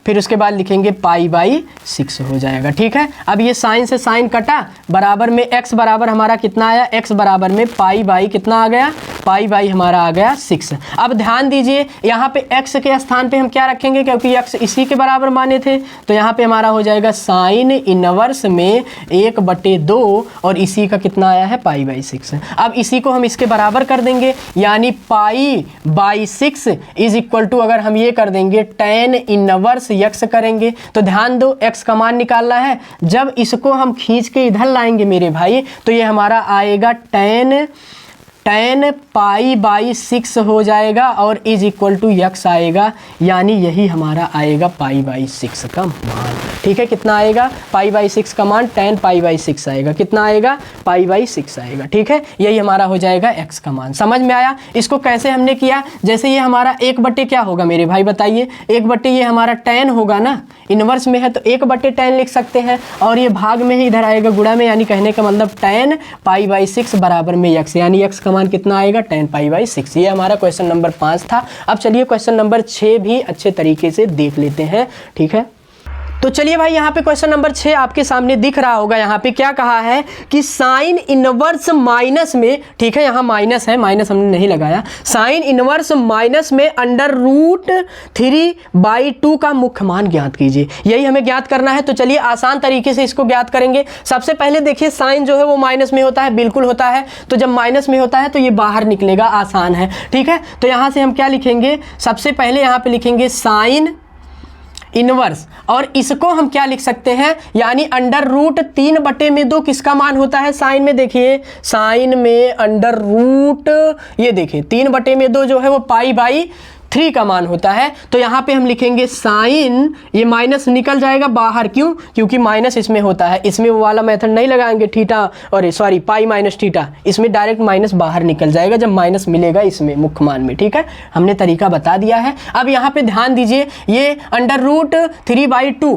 फिर उसके बाद लिखेंगे π/6 हो जाएगा। ठीक है, अब ये साइन से साइन कटा, बराबर में x बराबर हमारा कितना आया, x बराबर में π/ कितना आ गया, π/ हमारा आ गया 6। अब ध्यान दीजिए यहाँ पे x के स्थान पे हम क्या रखेंगे, क्योंकि x इसी के बराबर माने थे, तो यहाँ पे हमारा हो जाएगा साइन इनवर्स में 1/2 और इसी का कितना आया है π/6। अब इसी को हम इसके बराबर कर देंगे, यानी π/6 इज इक्वल टू, अगर हम ये कर देंगे tan इनवर्स x करेंगे, तो ध्यान दो x का मान निकालना है। जब इसको हम खींच के इधर लाएंगे मेरे भाई, तो ये हमारा आएगा tan π/6 हो जाएगा और इज इक्वल टू x आएगा, यानी यही हमारा आएगा π/6 का मान। ठीक है, कितना आएगा, π/6 का मान tan π/6 आएगा, कितना आएगा, π/6 आएगा। ठीक है, यही हमारा हो जाएगा x का मान। समझ में आया। इसको कैसे हमने किया, जैसे ये हमारा 1/, क्या होगा मेरे भाई बताइए, 1/, ये हमारा tan होगा ना, इनवर्स में है तो 1/tan लिख सकते हैं, और ये भाग में ही इधर आएगा गुणा में, यानी कहने का मतलब tan π/6 बराबर में x, यानी x का मान कितना आएगा, tan π/6। ये हमारा क्वेश्चन नंबर 5 था। अब चलिए क्वेश्चन नंबर 6 भी अच्छे तरीके से देख लेते हैं। ठीक है, तो चलिए भाई यहाँ पे क्वेश्चन नंबर 6 आपके सामने दिख रहा होगा। यहाँ पे क्या कहा है कि साइन इनवर्स माइनस में, ठीक है यहाँ माइनस है, माइनस हमने नहीं लगाया, साइन इनवर्स माइनस में √3/2 का मुख्य मान ज्ञात कीजिए। यही हमें ज्ञात करना है। तो चलिए आसान तरीके से इसको ज्ञात करेंगे। सबसे पहले देखिए साइन जो है वो माइनस में होता है, बिल्कुल होता है, तो जब माइनस में होता है तो ये बाहर निकलेगा, आसान है। ठीक है, तो यहाँ से हम क्या लिखेंगे, सबसे पहले यहाँ पे लिखेंगे साइन इनवर्स, और इसको हम क्या लिख सकते हैं, यानी √3/2 किसका मान होता है साइन में, देखिए साइन में ये देखिए 3/2 जो है वो π/3 का मान होता है। तो यहाँ पे हम लिखेंगे साइन, ये माइनस निकल जाएगा बाहर, क्यों, क्योंकि माइनस इसमें होता है, इसमें वो वाला मेथड नहीं लगाएंगे थीटा और सॉरी π-θ, इसमें डायरेक्ट माइनस बाहर निकल जाएगा जब माइनस मिलेगा इसमें मुख्य मान में। ठीक है, हमने तरीका बता दिया है। अब यहाँ पे ध्यान दीजिए, ये √3/2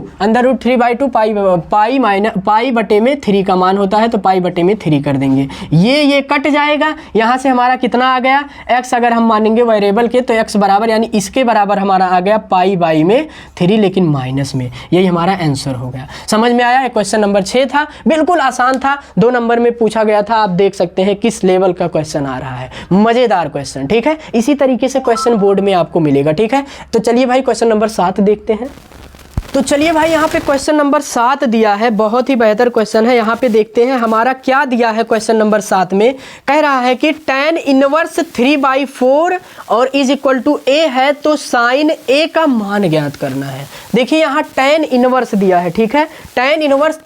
π/3 का मान होता है, तो π/3 कर देंगे, ये कट जाएगा। यहाँ से हमारा कितना आ गया, x अगर हम मानेंगे वेरिएबल के, तो x बराबर यानी इसके बराबर हमारा आ गया π/3, लेकिन माइनस में। यही हमारा आंसर हो गया। समझ में आया। क्वेश्चन नंबर 6 था, बिल्कुल आसान था, 2 नंबर में पूछा गया था। आप देख सकते हैं किस लेवल का क्वेश्चन आ रहा है, मजेदार क्वेश्चन। ठीक है, इसी तरीके से क्वेश्चन बोर्ड में आपको मिलेगा। ठीक है, तो चलिए भाई क्वेश्चन नंबर 7 देखते हैं। तो चलिए भाई यहाँ पे क्वेश्चन नंबर 7 दिया है, बहुत ही बेहतर क्वेश्चन है। यहाँ पे देखते हैं हमारा क्या दिया है। क्वेश्चन नंबर 7 में कह रहा है कि tan इनवर्स 3/4 और इज इक्वल टू a है, तो साइन a का मान ज्ञात करना है। देखिए यहाँ tan इनवर्स दिया है। ठीक है, tan इनवर्स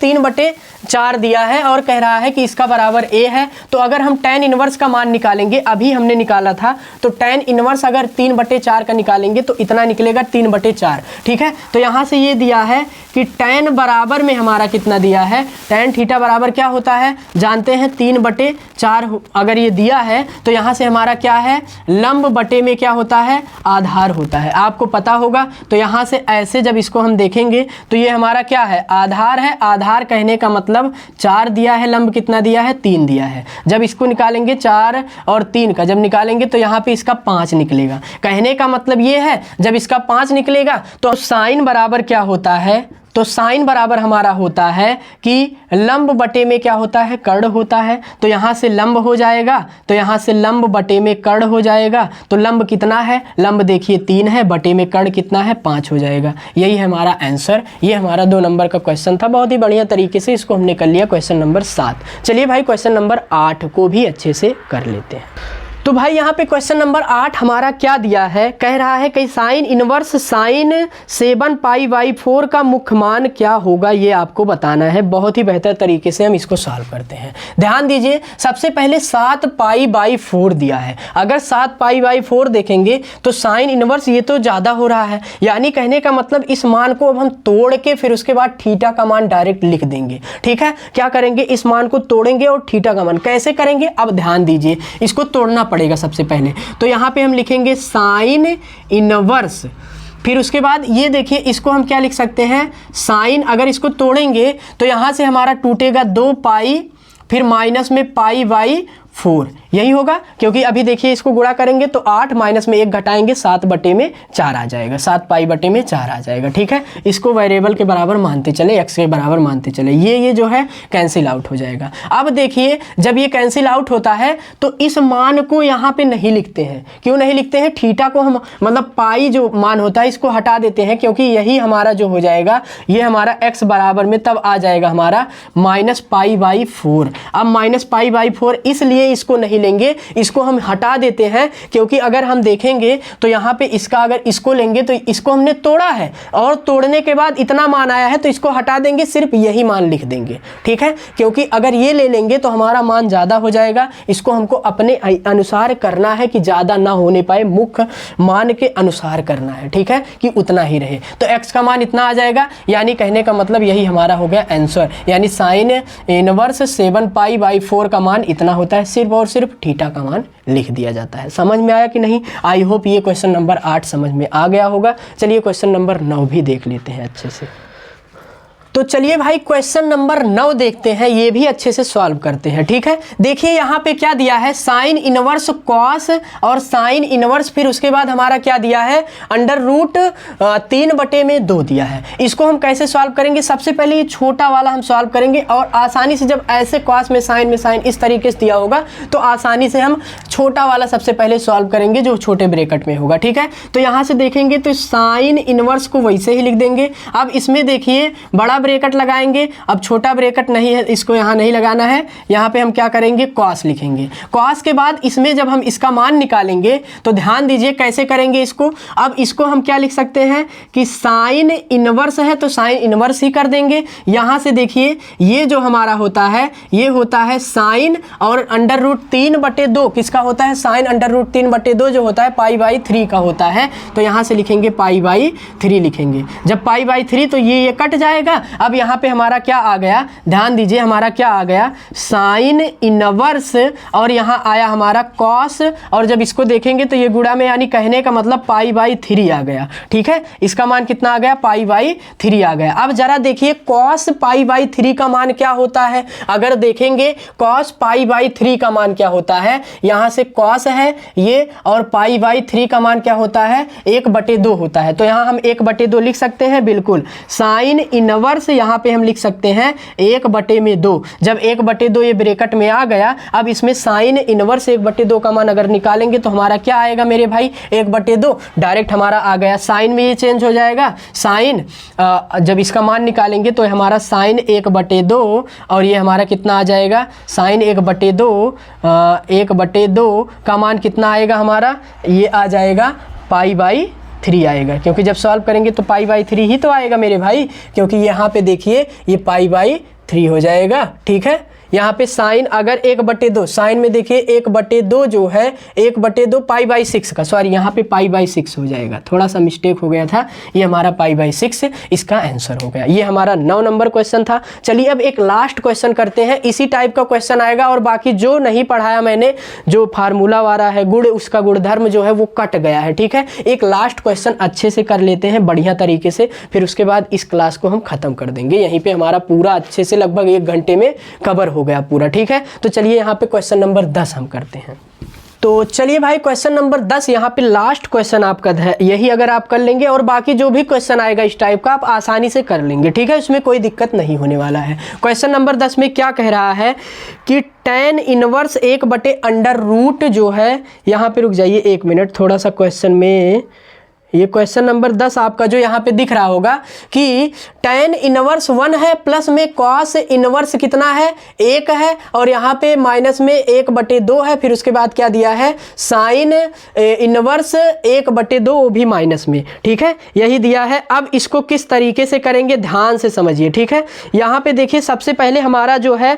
4 दिया है और कह रहा है कि इसका बराबर a है। तो अगर हम tan इनवर्स का मान निकालेंगे, अभी हमने निकाला था, तो tan इनवर्स अगर 3/4 का निकालेंगे तो इतना निकलेगा 3/4। ठीक है, तो यहाँ से ये दिया है कि tan बराबर में हमारा कितना दिया है, tan थीटा बराबर क्या होता है जानते हैं, 3/4 अगर ये दिया है तो यहाँ से हमारा क्या है, लंब बटे में क्या होता है, आधार होता है, आपको पता होगा। तो यहाँ से ऐसे जब इसको हम देखेंगे तो ये हमारा क्या है, आधार है। आधार कहने का मतलब 4 दिया है, लंब कितना दिया है, 3 दिया है। जब इसको निकालेंगे 4 और 3 का जब निकालेंगे तो यहाँ पे इसका 5 निकलेगा। कहने का मतलब ये है जब इसका 5 निकलेगा तो साइन बराबर क्या होता है, तो साइन बराबर हमारा होता है कि लंब बटे में क्या होता है, कर्ण होता है। तो यहाँ से लंब हो जाएगा, तो यहाँ से लंब बटे में कर्ण हो जाएगा। तो लंब कितना है, लंब देखिए 3 है, बटे में कर्ण कितना है, 5 हो जाएगा। यही है हमारा आंसर। ये हमारा 2 नंबर का क्वेश्चन था, बहुत ही बढ़िया तरीके से इसको हमने कर लिया। Question number 7। चलिए भाई क्वेश्चन नंबर 8 को भी अच्छे से कर लेते हैं। तो भाई यहाँ पे क्वेश्चन नंबर 8 हमारा क्या दिया है, कह रहा है कि साइन इनवर्स साइन 7π/4 का मुख्य मान क्या होगा, ये आपको बताना है। बहुत ही बेहतर तरीके से हम इसको सॉल्व करते हैं। ध्यान दीजिए, सबसे पहले 7π/4 दिया है। अगर 7π/4 देखेंगे तो साइन इनवर्स ये तो ज़्यादा हो रहा है, यानी कहने का मतलब इस मान को अब हम तोड़ के फिर उसके बाद थीटा का मान डायरेक्ट लिख देंगे। ठीक है, क्या करेंगे, इस मान को तोड़ेंगे और थीटा का मान कैसे करेंगे, अब ध्यान दीजिए, इसको तोड़ना पड़ेगा सबसे पहले। तो यहाँ पे हम लिखेंगे साइन इनवर्स, फिर उसके बाद ये देखिए इसको हम क्या लिख सकते हैं, साइन, अगर इसको तोड़ेंगे तो यहाँ से हमारा टूटेगा 2π, फिर माइनस में π/4, यही होगा। क्योंकि अभी देखिए इसको गुणा करेंगे तो 8 माइनस में 1 घटाएंगे 7/4 आ जाएगा, 7π/4 आ जाएगा। ठीक है, इसको वेरिएबल के बराबर मानते चले, x के बराबर मानते चले, ये जो है कैंसिल आउट हो जाएगा। अब देखिए जब ये कैंसिल आउट होता है तो इस मान को यहाँ पे नहीं लिखते हैं। क्यों नहीं लिखते हैं, थीटा को हम मतलब पाई जो मान होता है इसको हटा देते हैं, क्योंकि यही हमारा जो हो जाएगा ये हमारा x बराबर में तब आ जाएगा हमारा -π/4। अब -π/4 इसलिए इसको नहीं लेंगे, इसको हम हटा देते हैं, क्योंकि अगर हम देखेंगे तो यहाँ पे इसका अगर इसको लेंगे तो इसको हमने तोड़ा है और तोड़ने के बाद इतना मान आया है तो इसको हटा देंगे, सिर्फ यही मान लिख देंगे। ठीक है, क्योंकि अगर ये ले लेंगे तो हमारा मान ज़्यादा हो जाएगा। इसको हमको अपने अनुसार करना है कि ज़्यादा ना होने पाए, मुख्य मान के अनुसार करना है। ठीक है, कि उतना ही रहे। तो x का मान इतना आ जाएगा, यानी कहने का मतलब यही हमारा हो गया आंसर, यानी साइन इनवर्स 7π/4 का मान इतना होता है। सिर्फ और सिर्फ थीटा का मान लिख दिया जाता है। समझ में आया कि नहीं? आई होप ये क्वेश्चन नंबर 8 समझ में आ गया होगा। चलिए क्वेश्चन नंबर 9 भी देख लेते हैं अच्छे से। तो चलिए भाई क्वेश्चन नंबर 9 देखते हैं, ये भी अच्छे से सॉल्व करते हैं। ठीक है, देखिए यहाँ पे क्या दिया है, साइन इनवर्स कॉस और साइन इनवर्स, फिर उसके बाद हमारा क्या दिया है, √3/2 दिया है। इसको हम कैसे सॉल्व करेंगे, सबसे पहले ये छोटा वाला हम सॉल्व करेंगे और आसानी से जब ऐसे कॉस में साइन इस तरीके से दिया होगा तो आसानी से हम छोटा वाला सबसे पहले सॉल्व करेंगे जो छोटे ब्रैकेट में होगा। ठीक है, तो यहाँ से देखेंगे तो साइन इनवर्स को वैसे ही लिख देंगे। अब इसमें देखिए बड़ा ब्रैकेट लगाएंगे, अब छोटा ब्रैकेट नहीं है, इसको यहाँ नहीं लगाना है, यहाँ पे हम क्या करेंगे, कॉस लिखेंगे। कॉस के बाद इसमें जब हम इसका मान निकालेंगे तो ध्यान दीजिए कैसे करेंगे इसको। अब इसको हम क्या लिख सकते हैं कि साइन इनवर्स है तो साइन इनवर्स ही कर देंगे। यहाँ से देखिए ये जो हमारा होता है ये होता है साइन और √3/2 किसका होता है, साइन √3/2 जो होता है π/3 का होता है। तो यहाँ से लिखेंगे π/3 लिखेंगे। जब π/3 तो ये कट जाएगा। अब यहाँ पे हमारा क्या आ गया, ध्यान दीजिए हमारा क्या आ गया, साइन इनवर्स और यहाँ आया हमारा कॉस, और जब इसको देखेंगे तो ये गुणा में यानी कहने का मतलब π/3 आ गया। ठीक है, इसका मान कितना आ गया, π/3 आ गया। अब जरा देखिए कॉस π/3 का मान क्या होता है, अगर देखेंगे कॉस π/3 का मान क्या होता है, यहाँ से कॉस है ये और π/3 का मान क्या होता है, 1/2 होता है। तो यहाँ हम 1/2 लिख सकते हैं, बिल्कुल। साइन इनवर्स यहाँ पे हम लिख सकते हैं 1/2। जब 1/2 ये ब्रैकेट में आ गया, अब इसमें साइन इनवर्स 1/2 का मान अगर निकालेंगे तो हमारा क्या आएगा मेरे भाई, 1/2 डायरेक्ट हमारा आ गया। साइन में ये चेंज हो जाएगा, साइन जब इसका मान निकालेंगे तो हमारा साइन 1/2 और ये हमारा कितना आ जाएगा, साइन 1/2 का मान कितना आएगा हमारा, ये आ जाएगा π/3 आएगा, क्योंकि जब सॉल्व करेंगे तो π/3 ही तो आएगा मेरे भाई, क्योंकि यहाँ पे देखिए ये π/3 3 हो जाएगा। ठीक है, यहाँ पे साइन अगर 1/2 साइन में देखिए 1/2 जो है 1/2 π/6 का, सॉरी यहाँ पे π/6 हो जाएगा, थोड़ा सा मिस्टेक हो गया था, ये हमारा π/6 इसका आंसर हो गया। ये हमारा 9 नंबर क्वेश्चन था। चलिए अब एक लास्ट क्वेश्चन करते हैं, इसी टाइप का क्वेश्चन आएगा और बाकी जो नहीं पढ़ाया मैंने, जो फार्मूला वाला है गुण, उसका गुणधर्म जो है वो कट गया है। ठीक है, एक लास्ट क्वेश्चन अच्छे से कर लेते हैं बढ़िया तरीके से, फिर उसके बाद इस क्लास को हम खत्म कर देंगे। यहीं पे हमारा पूरा अच्छे से लगभग 1 घंटे में कवर हो गया पूरा। ठीक है, तो चलिए यहाँ पे क्वेश्चन नंबर 10 हम करते हैं। तो चलिए भाई क्वेश्चन नंबर 10 यहाँ पे लास्ट क्वेश्चन आपका है, यही अगर आप कर लेंगे और बाकी जो भी क्वेश्चन आएगा इस टाइप का आप आसानी से कर लेंगे। ठीक है, इसमें कोई दिक्कत नहीं होने वाला है। क्वेश्चन नंबर 10 में क्या कह रहा है कि tan इनवर्स 1/√, जो है यहाँ पे रुक जाइए 1 मिनट, थोड़ा सा क्वेश्चन में, ये क्वेश्चन नंबर 10 आपका जो यहाँ पे दिख रहा होगा कि tan इनवर्स 1 है, प्लस में cos इनवर्स कितना है 1 है, और यहाँ पे माइनस में 1/2 है, फिर उसके बाद क्या दिया है साइन इनवर्स 1/2, वो भी माइनस में। ठीक है, यही दिया है। अब इसको किस तरीके से करेंगे ध्यान से समझिए। ठीक है, यहाँ पे देखिए सबसे पहले हमारा जो है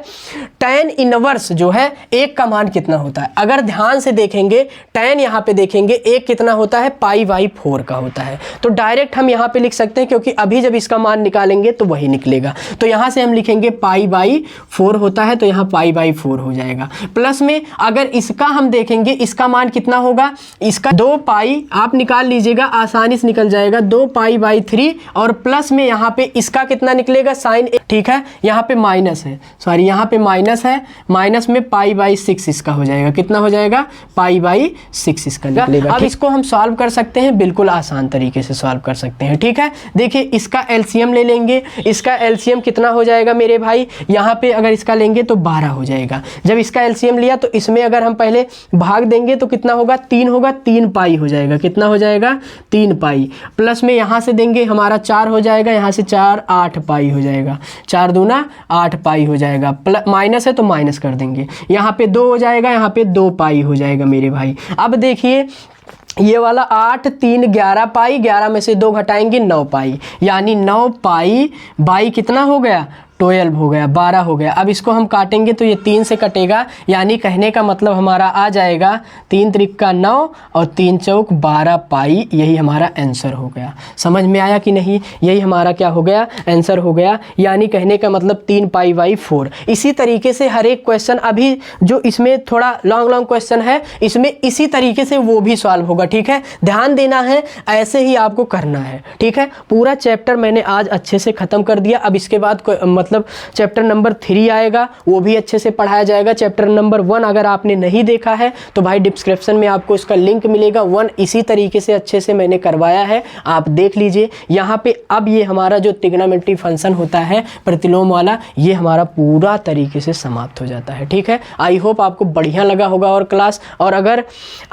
tan इनवर्स जो है 1 का मान कितना होता है, अगर ध्यान से देखेंगे tan यहाँ पे देखेंगे 1 कितना होता है π/4 का होता है, तो डायरेक्ट हम यहाँ पे लिख सकते हैं, क्योंकि अभी जब इसका मान निकालेंगे तो वही निकलेगा। तो यहाँ से हम लिखेंगे π/4 होता है, तो यहाँ π/4 हो जाएगा। प्लस में अगर इसका हम देखेंगे, इसका मान कितना होगा, इसका 2π आप निकाल लीजिएगा, आसानी से निकल जाएगा, 2π/3, और प्लस में यहाँ पे इसका कितना निकलेगा साइन। ठीक है, यहाँ पे माइनस है, सॉरी यहाँ पे माइनस है, माइनस में π/6 इसका हो जाएगा, कितना हो जाएगा π/6 इसका निकलेगा। अब इसको हम सॉल्व कर सकते हैं, बिल्कुल आसान तरीके से सॉल्व कर सकते हैं। ठीक है, देखिए इसका एलसीएम ले लेंगे, इसका एलसीएम कितना हो जाएगा मेरे भाई, यहाँ पे अगर इसका लेंगे तो 12 हो जाएगा। जब इसका एलसीएम लिया तो इसमें अगर हम पहले भाग देंगे तो कितना होगा 3 होगा, 3π हो जाएगा, कितना हो जाएगा 3π, प्लस में यहाँ से देंगे हमारा 4 हो जाएगा, यहाँ से 4 8π हो जाएगा, 4 दूना 8π हो जाएगा, माइनस है तो माइनस कर देंगे, यहाँ पे 2 हो जाएगा, यहाँ पे 2π हो जाएगा मेरे भाई। अब देखिए ये वाला 8 3 11π, 11 में से 2 घटाएंगे 9π, यानी 9π/, कितना हो गया 12 हो गया, 12 हो गया। अब इसको हम काटेंगे तो ये 3 से कटेगा, यानी कहने का मतलब हमारा आ जाएगा 3 त्रिक का 9 और 3 चौक 12π, यही हमारा आंसर हो गया। समझ में आया कि नहीं, यही हमारा क्या हो गया आंसर हो गया, यानी कहने का मतलब 3π/4। इसी तरीके से हर एक क्वेश्चन, अभी जो इसमें थोड़ा लॉन्ग क्वेश्चन है, इसमें इसी तरीके से वो भी सॉल्व होगा। ठीक है, ध्यान देना है, ऐसे ही आपको करना है। ठीक है, पूरा चैप्टर मैंने आज अच्छे से ख़त्म कर दिया। अब इसके बाद मतलब चैप्टर नंबर 3 आएगा, वो भी अच्छे से पढ़ाया जाएगा। चैप्टर नंबर 1 अगर आपने नहीं देखा है तो भाई डिस्क्रिप्शन में आपको इसका लिंक मिलेगा। 1 इसी तरीके से अच्छे से मैंने करवाया है, आप देख लीजिए। यहाँ पे अब ये हमारा जो ट्रिग्नोमेट्री फंक्शन होता है प्रतिलोम वाला, ये हमारा पूरा तरीके से समाप्त हो जाता है। ठीक है, आई होप आपको बढ़िया लगा होगा और क्लास, और अगर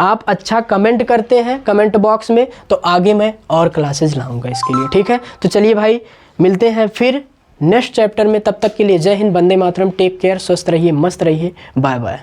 आप अच्छा कमेंट करते हैं कमेंट बॉक्स में तो आगे मैं और क्लासेस लाऊंगा इसके लिए। ठीक है, तो चलिए भाई मिलते हैं फिर नेक्स्ट चैप्टर में, तब तक के लिए जय हिंद, वंदे मातरम, टेक केयर, स्वस्थ रहिए, मस्त रहिए, बाय बाय।